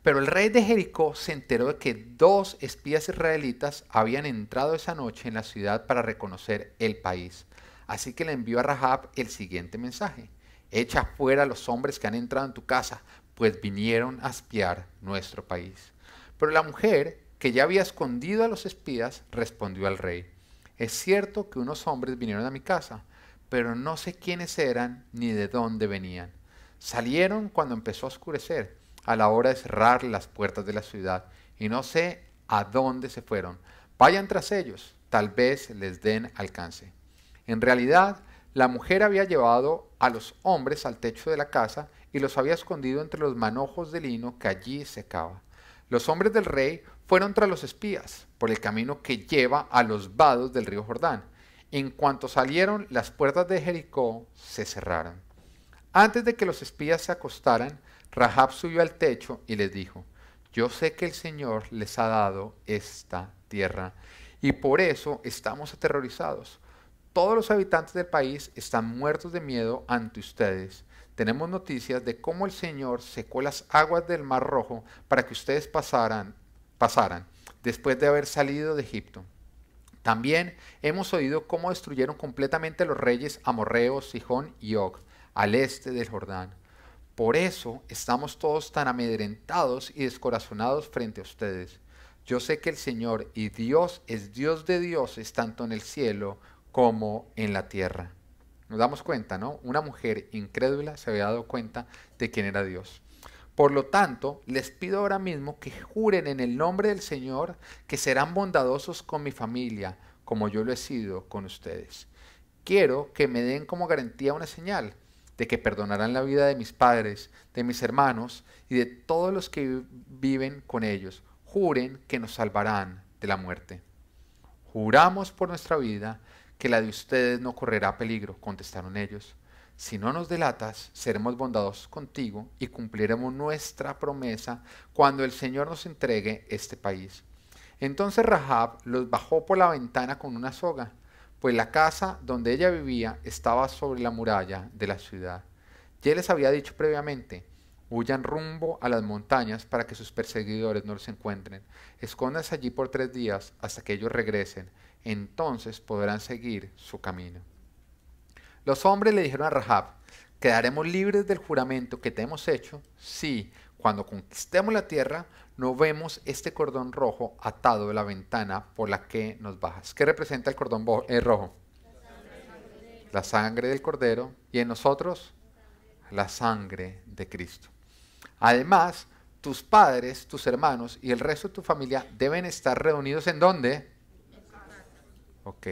S1: Pero el rey de Jericó se enteró de que 2 espías israelitas habían entrado esa noche en la ciudad para reconocer el país. Así que le envió a Rahab el siguiente mensaje. Echa fuera a los hombres que han entrado en tu casa, pues vinieron a espiar nuestro país. Pero la mujer, que ya había escondido a los espías, respondió al rey. Es cierto que unos hombres vinieron a mi casa, pero no sé quiénes eran ni de dónde venían. Salieron cuando empezó a oscurecer, a la hora de cerrar las puertas de la ciudad, y no sé a dónde se fueron. Vayan tras ellos, tal vez les den alcance. En realidad, la mujer había llevado a los hombres al techo de la casa y los había escondido entre los manojos de lino que allí secaba. Los hombres del rey fueron tras los espías por el camino que lleva a los vados del río Jordán. En cuanto salieron, las puertas de Jericó se cerraron. Antes de que los espías se acostaran, Rahab subió al techo y les dijo, yo sé que el Señor les ha dado esta tierra y por eso estamos aterrorizados. Todos los habitantes del país están muertos de miedo ante ustedes. Tenemos noticias de cómo el Señor secó las aguas del Mar Rojo para que ustedes pasaran después de haber salido de Egipto. También hemos oído cómo destruyeron completamente a los reyes amorreos, Sihón y Og, al este del Jordán. Por eso estamos todos tan amedrentados y descorazonados frente a ustedes. Yo sé que el Señor y Dios es Dios de dioses tanto en el cielo como en la tierra. Nos damos cuenta, ¿no? Una mujer incrédula se había dado cuenta de quién era Dios. Por lo tanto, les pido ahora mismo que juren en el nombre del Señor que serán bondadosos con mi familia, como yo lo he sido con ustedes. Quiero que me den como garantía una señal de que perdonarán la vida de mis padres, de mis hermanos y de todos los que viven con ellos. Juren que nos salvarán de la muerte. juramos por nuestra vida que la de ustedes no correrá peligro, contestaron ellos. Si no nos delatas, seremos bondadosos contigo y cumpliremos nuestra promesa cuando el Señor nos entregue este país. Entonces Rahab los bajó por la ventana con una soga, pues la casa donde ella vivía estaba sobre la muralla de la ciudad. Ya les había dicho previamente, huyan rumbo a las montañas para que sus perseguidores no los encuentren. Escóndanse allí por 3 días hasta que ellos regresen. Entonces podrán seguir su camino. Los hombres le dijeron a Rahab, ¿quedaremos libres del juramento que te hemos hecho? Sí, cuando conquistemos la tierra, no vemos este cordón rojo atado de la ventana por la que nos bajas. ¿Qué representa el cordón rojo? La sangre del cordero. ¿Y en nosotros? La sangre de Cristo. Además, tus padres, tus hermanos y el resto de tu familia deben estar reunidos ¿en dónde? Ok.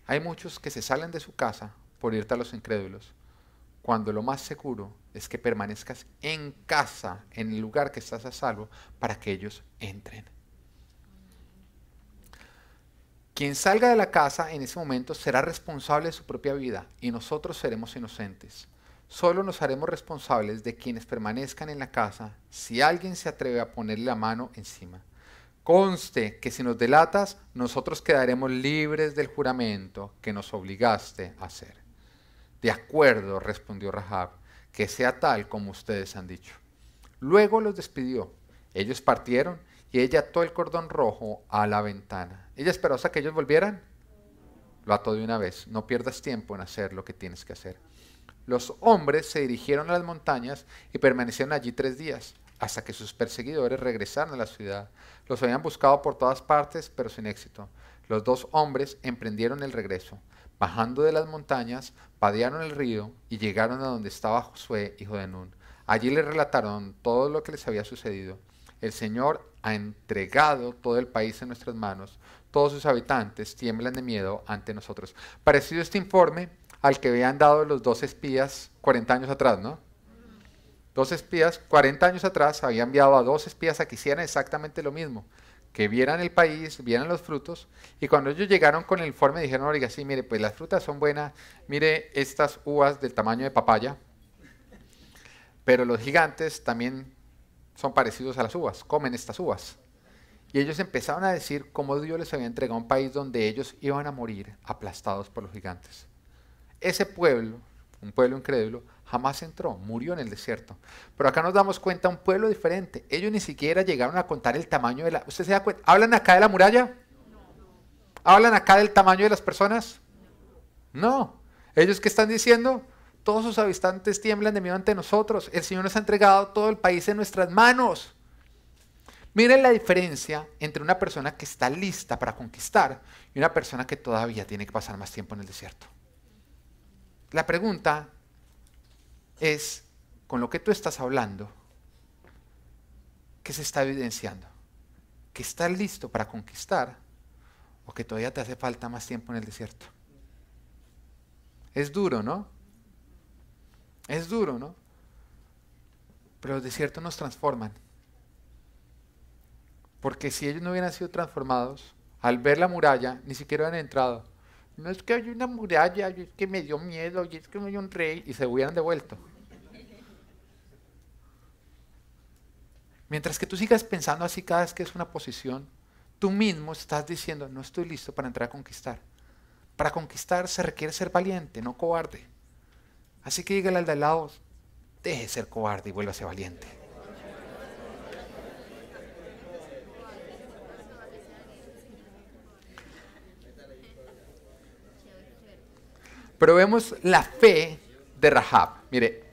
S1: Hay muchos que se salen de su casa por irte a los incrédulos, cuando lo más seguro es que permanezcas en casa, en el lugar que estás a salvo, para que ellos entren. Quien salga de la casa en ese momento será responsable de su propia vida y nosotros seremos inocentes. Solo nos haremos responsables de quienes permanezcan en la casa si alguien se atreve a ponerle la mano encima. Conste que si nos delatas, nosotros quedaremos libres del juramento que nos obligaste a hacer. De acuerdo, respondió Rahab, que sea tal como ustedes han dicho. Luego los despidió. Ellos partieron y ella ató el cordón rojo a la ventana. ¿Ella esperó hasta que ellos volvieran? Lo ató de una vez. No pierdas tiempo en hacer lo que tienes que hacer. Los hombres se dirigieron a las montañas y permanecieron allí 3 días, hasta que sus perseguidores regresaron a la ciudad. Los habían buscado por todas partes, pero sin éxito. Los 2 hombres emprendieron el regreso. Bajando de las montañas, vadearon el río y llegaron a donde estaba Josué, hijo de Nun. Allí le relataron todo lo que les había sucedido. El Señor ha entregado todo el país en nuestras manos. Todos sus habitantes tiemblan de miedo ante nosotros. Parecido este informe al que habían dado los 2 espías 40 años atrás, ¿no? 2 espías 40 años atrás habían enviado a 2 espías a que hicieran exactamente lo mismo, que vieran el país, vieran los frutos, y cuando ellos llegaron con el informe dijeron, oiga, sí, mire, pues las frutas son buenas, mire estas uvas del tamaño de papaya, pero los gigantes también son parecidos a las uvas, comen estas uvas. Y ellos empezaron a decir cómo Dios les había entregado un país donde ellos iban a morir aplastados por los gigantes. Ese pueblo, un pueblo incrédulo, jamás entró, murió en el desierto. Pero acá nos damos cuenta, un pueblo diferente. Ellos ni siquiera llegaron a contar el tamaño de la... ¿Usted se da cuenta? ¿Hablan acá de la muralla? ¿Hablan acá del tamaño de las personas? No. ¿Ellos qué están diciendo? Todos sus habitantes tiemblan de miedo ante nosotros. El Señor nos ha entregado todo el país en nuestras manos. Miren la diferencia entre una persona que está lista para conquistar y una persona que todavía tiene que pasar más tiempo en el desierto. La pregunta es, con lo que tú estás hablando, ¿qué se está evidenciando? ¿Que estás listo para conquistar o que todavía te hace falta más tiempo en el desierto? Es duro, ¿no? Es duro, ¿no? Pero los desiertos nos transforman. Porque si ellos no hubieran sido transformados, al ver la muralla, ni siquiera hubieran entrado. No es que hay una muralla, y es que me dio miedo, y es que me dio un rey, y se hubieran devuelto. Mientras que tú sigas pensando así cada vez que es una posición, tú mismo estás diciendo, no estoy listo para entrar a conquistar. Para conquistar se requiere ser valiente, no cobarde. Así que dígale al de al lado, deje de ser cobarde y vuelva a ser valiente. Pero vemos la fe de Rahab. Mire,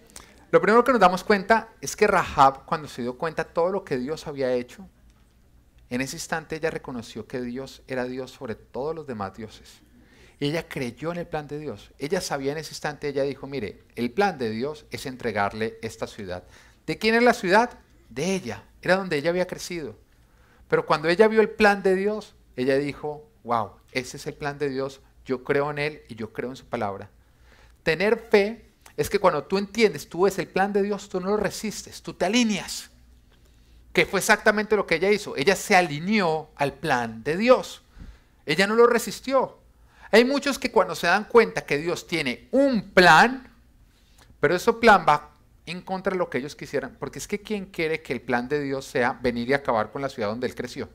S1: lo primero que nos damos cuenta es que Rahab, cuando se dio cuenta de todo lo que Dios había hecho, en ese instante ella reconoció que Dios era Dios sobre todos los demás dioses. Y ella creyó en el plan de Dios. Ella sabía en ese instante, ella dijo, mire, el plan de Dios es entregarle esta ciudad. ¿De quién es la ciudad? De ella. Era donde ella había crecido. Pero cuando ella vio el plan de Dios, ella dijo, wow, ese es el plan de Dios. Yo creo en Él y yo creo en su palabra. Tener fe es que cuando tú entiendes, tú ves el plan de Dios, tú no lo resistes, tú te alineas. Que fue exactamente lo que ella hizo. Ella se alineó al plan de Dios. Ella no lo resistió. Hay muchos que cuando se dan cuenta que Dios tiene un plan, pero ese plan va en contra de lo que ellos quisieran, porque es que ¿quién quiere que el plan de Dios sea venir y acabar con la ciudad donde él creció?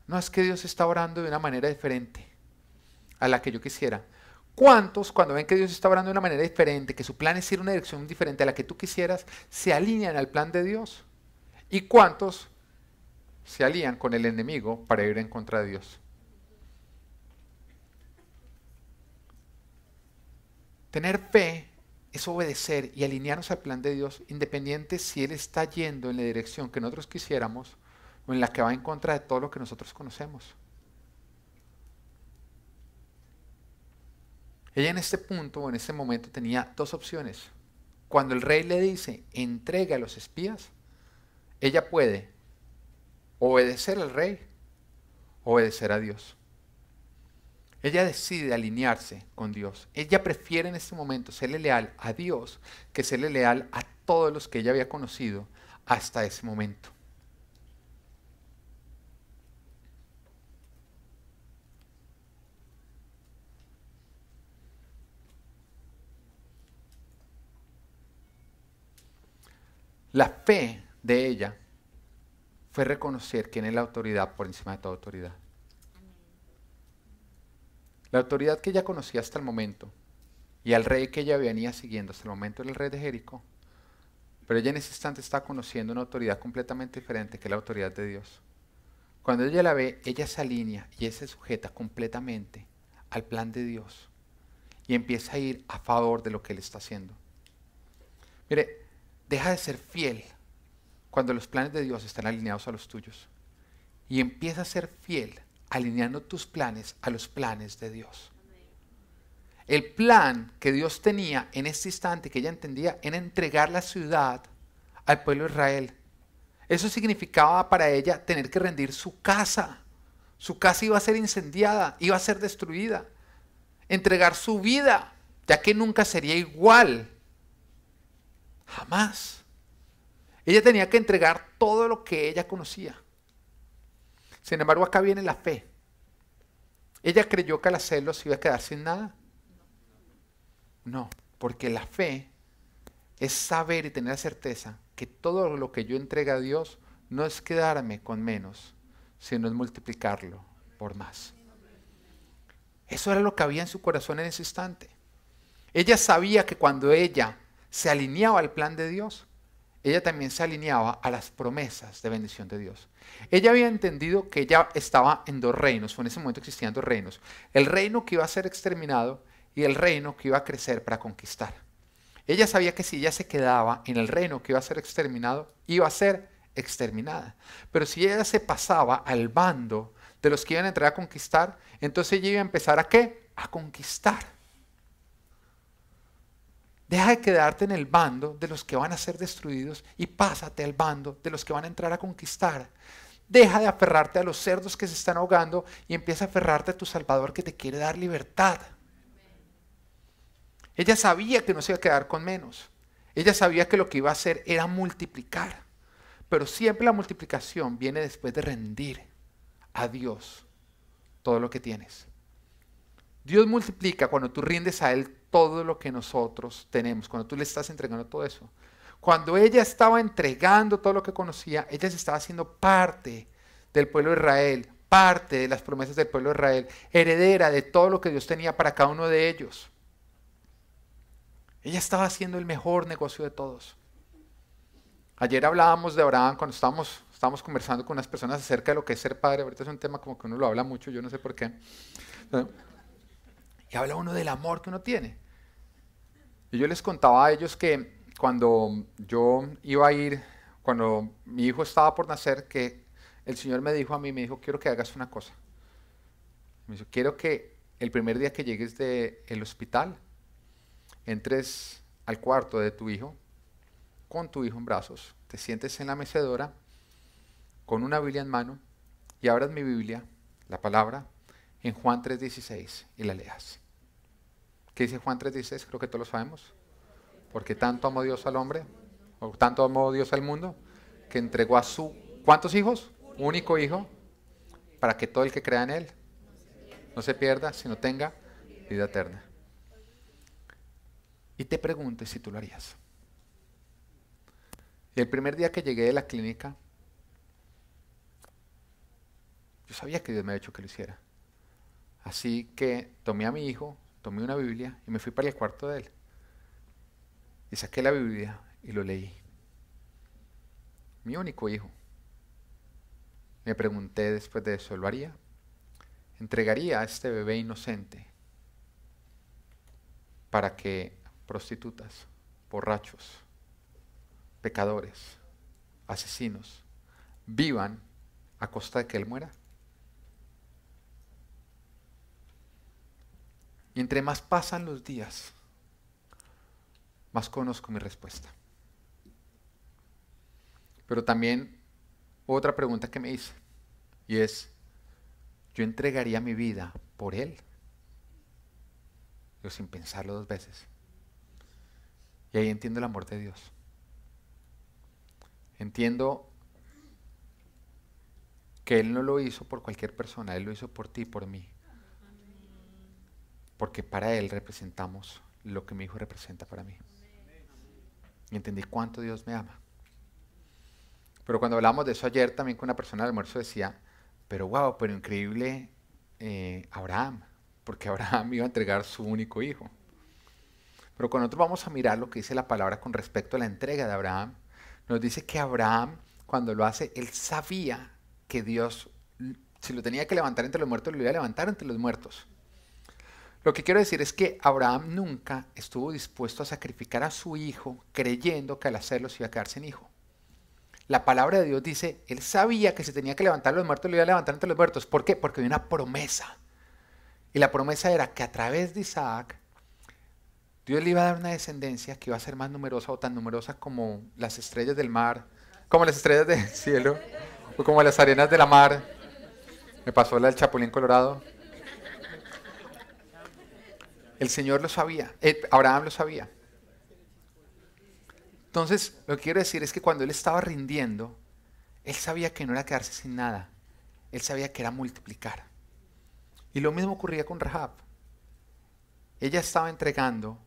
S1: No, es que Dios está orando de una manera diferente a la que yo quisiera. ¿Cuántos, cuando ven que Dios está orando de una manera diferente, que su plan es ir en una dirección diferente a la que tú quisieras, se alinean al plan de Dios? ¿Y cuántos se alían con el enemigo para ir en contra de Dios? Tener fe es obedecer y alinearnos al plan de Dios, independiente si Él está yendo en la dirección que nosotros quisiéramos o en la que va en contra de todo lo que nosotros conocemos. Ella en este punto o en este momento tenía dos opciones. Cuando el rey le dice, entrega a los espías, ella puede obedecer al rey, obedecer a Dios. Ella decide alinearse con Dios. Ella prefiere en este momento serle leal a Dios que serle leal a todos los que ella había conocido hasta ese momento. La fe de ella fue reconocer quién es la autoridad por encima de toda autoridad. La autoridad que ella conocía hasta el momento y al rey que ella venía siguiendo hasta el momento era el rey de Jericó. Pero ella en ese instante está conociendo una autoridad completamente diferente que es la autoridad de Dios. Cuando ella la ve, ella se alinea y ella se sujeta completamente al plan de Dios y empieza a ir a favor de lo que Él está haciendo. Mire, deja de ser fiel cuando los planes de Dios están alineados a los tuyos y empieza a ser fiel alineando tus planes a los planes de Dios. El plan que Dios tenía en este instante, que ella entendía, era entregar la ciudad al pueblo de Israel. Eso significaba para ella tener que rendir su casa. Su casa iba a ser incendiada, iba a ser destruida. Entregar su vida, ya que nunca sería igual. Jamás. Ella tenía que entregar todo lo que ella conocía. Sin embargo, acá viene la fe. ¿Ella creyó que al hacerlo se iba a quedar sin nada? No, porque la fe es saber y tener la certeza que todo lo que yo entregue a Dios no es quedarme con menos, sino es multiplicarlo por más. Eso era lo que había en su corazón en ese instante. Ella sabía que cuando ella se alineaba al plan de Dios, ella también se alineaba a las promesas de bendición de Dios. Ella había entendido que ella estaba en dos reinos, o en ese momento existían dos reinos. El reino que iba a ser exterminado y el reino que iba a crecer para conquistar. Ella sabía que si ella se quedaba en el reino que iba a ser exterminado, iba a ser exterminada. Pero si ella se pasaba al bando de los que iban a entrar a conquistar, entonces ella iba a empezar ¿a qué? A conquistar. Deja de quedarte en el bando de los que van a ser destruidos y pásate al bando de los que van a entrar a conquistar. Deja de aferrarte a los cerdos que se están ahogando y empieza a aferrarte a tu Salvador que te quiere dar libertad. Ella sabía que no se iba a quedar con menos. Ella sabía que lo que iba a hacer era multiplicar. Pero siempre la multiplicación viene después de rendir a Dios todo lo que tienes. Dios multiplica cuando tú rindes a Él todo lo que nosotros tenemos, cuando tú le estás entregando todo eso. Cuando ella estaba entregando todo lo que conocía, ella se estaba haciendo parte del pueblo de Israel, parte de las promesas del pueblo de Israel, heredera de todo lo que Dios tenía para cada uno de ellos. Ella estaba haciendo el mejor negocio de todos. Ayer hablábamos de Abraham cuando estábamos conversando con unas personas acerca de lo que es ser padre. Ahorita es un tema como que uno lo habla mucho, yo no sé por qué. Y habla uno del amor que uno tiene. Y yo les contaba a ellos que cuando yo iba a ir, cuando mi hijo estaba por nacer, que el Señor me dijo a mí, me dijo, quiero que hagas una cosa. Me dijo, quiero que el primer día que llegues del hospital, entres al cuarto de tu hijo, con tu hijo en brazos, te sientes en la mecedora, con una Biblia en mano, y abras mi Biblia, la palabra, en Juan 3:16, y la leas. ¿Qué dice Juan 3:16? Creo que todos lo sabemos. Porque tanto amó Dios al hombre, o tanto amó Dios al mundo, que entregó a su, ¿cuántos hijos? Único hijo, para que todo el que crea en Él no se pierda, sino tenga vida eterna. Y te preguntes si tú lo harías. Y el primer día que llegué de la clínica, yo sabía que Dios me había dicho que lo hiciera. Así que tomé a mi hijo, tomé una Biblia y me fui para el cuarto de él. Y saqué la Biblia y lo leí. Mi único hijo. Me pregunté después de eso, ¿lo haría? ¿Entregaría a este bebé inocente para que prostitutas, borrachos, pecadores, asesinos, vivan a costa de que él muera? Y entre más pasan los días, más conozco mi respuesta. Pero también otra pregunta que me hice, y es, ¿yo entregaría mi vida por él? Yo sin pensarlo dos veces. Y ahí entiendo el amor de Dios. Entiendo que Él no lo hizo por cualquier persona, Él lo hizo por ti y por mí. Porque para Él representamos lo que mi hijo representa para mí. Y entendí cuánto Dios me ama. Pero cuando hablamos de eso ayer también con una persona del almuerzo decía, pero wow, pero increíble Abraham, porque Abraham iba a entregar su único hijo. Pero cuando nosotros vamos a mirar lo que dice la palabra con respecto a la entrega de Abraham, nos dice que Abraham, cuando lo hace, él sabía que Dios, si lo tenía que levantar entre los muertos, lo iba a levantar entre los muertos. Lo que quiero decir es que Abraham nunca estuvo dispuesto a sacrificar a su hijo creyendo que al hacerlo se iba a quedar sin hijo. La palabra de Dios dice, él sabía que si tenía que levantar a los muertos, lo iba a levantar entre los muertos. ¿Por qué? Porque había una promesa. Y la promesa era que a través de Isaac, Dios le iba a dar una descendencia que iba a ser más numerosa o tan numerosa como las estrellas del mar, como las estrellas del cielo, o como las arenas de la mar. Me pasó la del Chapulín Colorado. El Señor lo sabía, Abraham lo sabía. Entonces, lo que quiero decir es que cuando él estaba rindiendo, él sabía que no era quedarse sin nada. Él sabía que era multiplicar. Y lo mismo ocurría con Rahab. Ella estaba entregando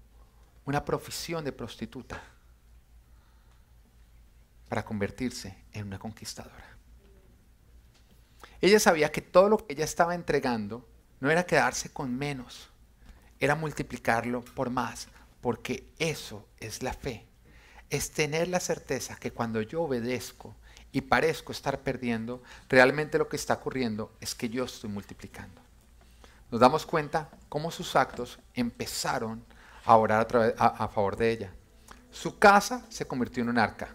S1: una profesión de prostituta para convertirse en una conquistadora. Ella sabía que todo lo que ella estaba entregando no era quedarse con menos, era multiplicarlo por más, porque eso es la fe. Es tener la certeza que cuando yo obedezco y parezco estar perdiendo, realmente lo que está ocurriendo es que yo estoy multiplicando. Nos damos cuenta cómo sus actos empezaron a orar a favor de ella. Su casa se convirtió en un arca.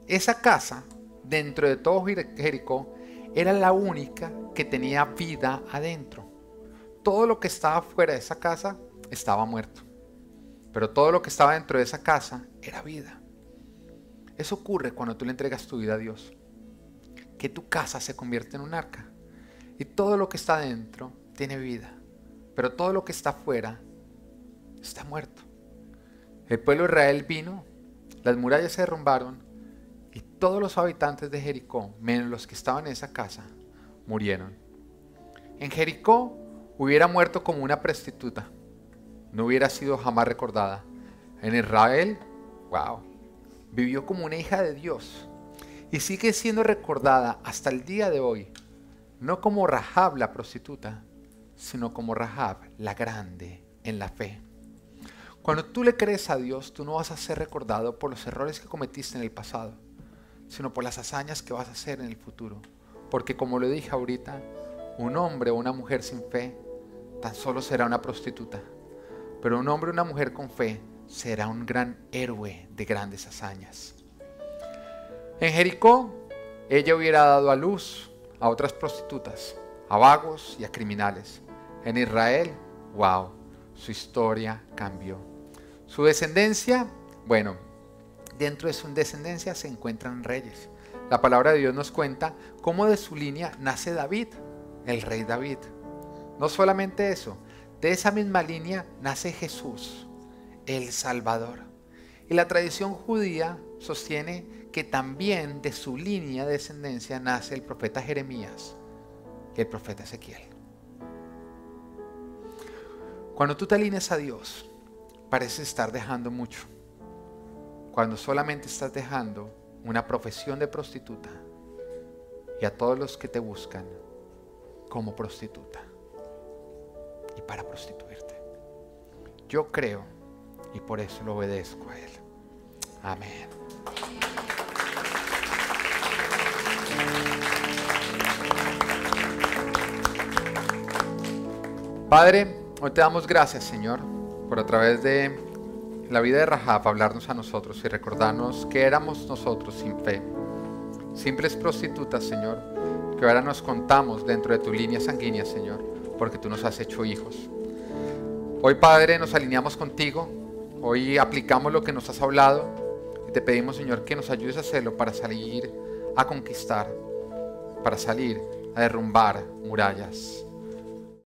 S1: Esa casa, dentro de todo Jericó, era la única que tenía vida adentro. Todo lo que estaba fuera de esa casa estaba muerto. Pero todo lo que estaba dentro de esa casa era vida. Eso ocurre cuando tú le entregas tu vida a Dios. Que tu casa se convierte en un arca. Y todo lo que está dentro tiene vida. Pero todo lo que está afuera está muerto. El pueblo de Israel vino, las murallas se derrumbaron y todos los habitantes de Jericó, menos los que estaban en esa casa, murieron. En Jericó hubiera muerto como una prostituta. No hubiera sido jamás recordada. En Israel, wow, vivió como una hija de Dios y sigue siendo recordada hasta el día de hoy, no como Rahab la prostituta, sino como Rahab la grande en la fe. Cuando tú le crees a Dios, tú no vas a ser recordado por los errores que cometiste en el pasado, sino por las hazañas que vas a hacer en el futuro. Porque como lo dije ahorita, un hombre o una mujer sin fe tan solo será una prostituta. Pero un hombre o una mujer con fe será un gran héroe de grandes hazañas. En Jericó, ella hubiera dado a luz a otras prostitutas, a vagos y a criminales. En Israel, wow, su historia cambió. Su descendencia, bueno, dentro de su descendencia se encuentran reyes. La palabra de Dios nos cuenta cómo de su línea nace David, el rey David. No solamente eso, de esa misma línea nace Jesús, el Salvador. Y la tradición judía sostiene que también de su línea de descendencia nace el profeta Jeremías, y el profeta Ezequiel. Cuando tú te alineas a Dios, pareces estar dejando mucho. Cuando solamente estás dejando una profesión de prostituta y a todos los que te buscan como prostituta y para prostituirte. Yo creo y por eso lo obedezco a Él. Amén. Padre, hoy te damos gracias, Señor, por a través de la vida de Rahab hablarnos a nosotros y recordarnos que éramos nosotros sin fe, simples prostitutas, Señor, que ahora nos contamos dentro de tu línea sanguínea, Señor, porque tú nos has hecho hijos. Hoy, Padre, nos alineamos contigo, hoy aplicamos lo que nos has hablado y te pedimos, Señor, que nos ayudes a hacerlo para salir a conquistar, para salir a derrumbar murallas.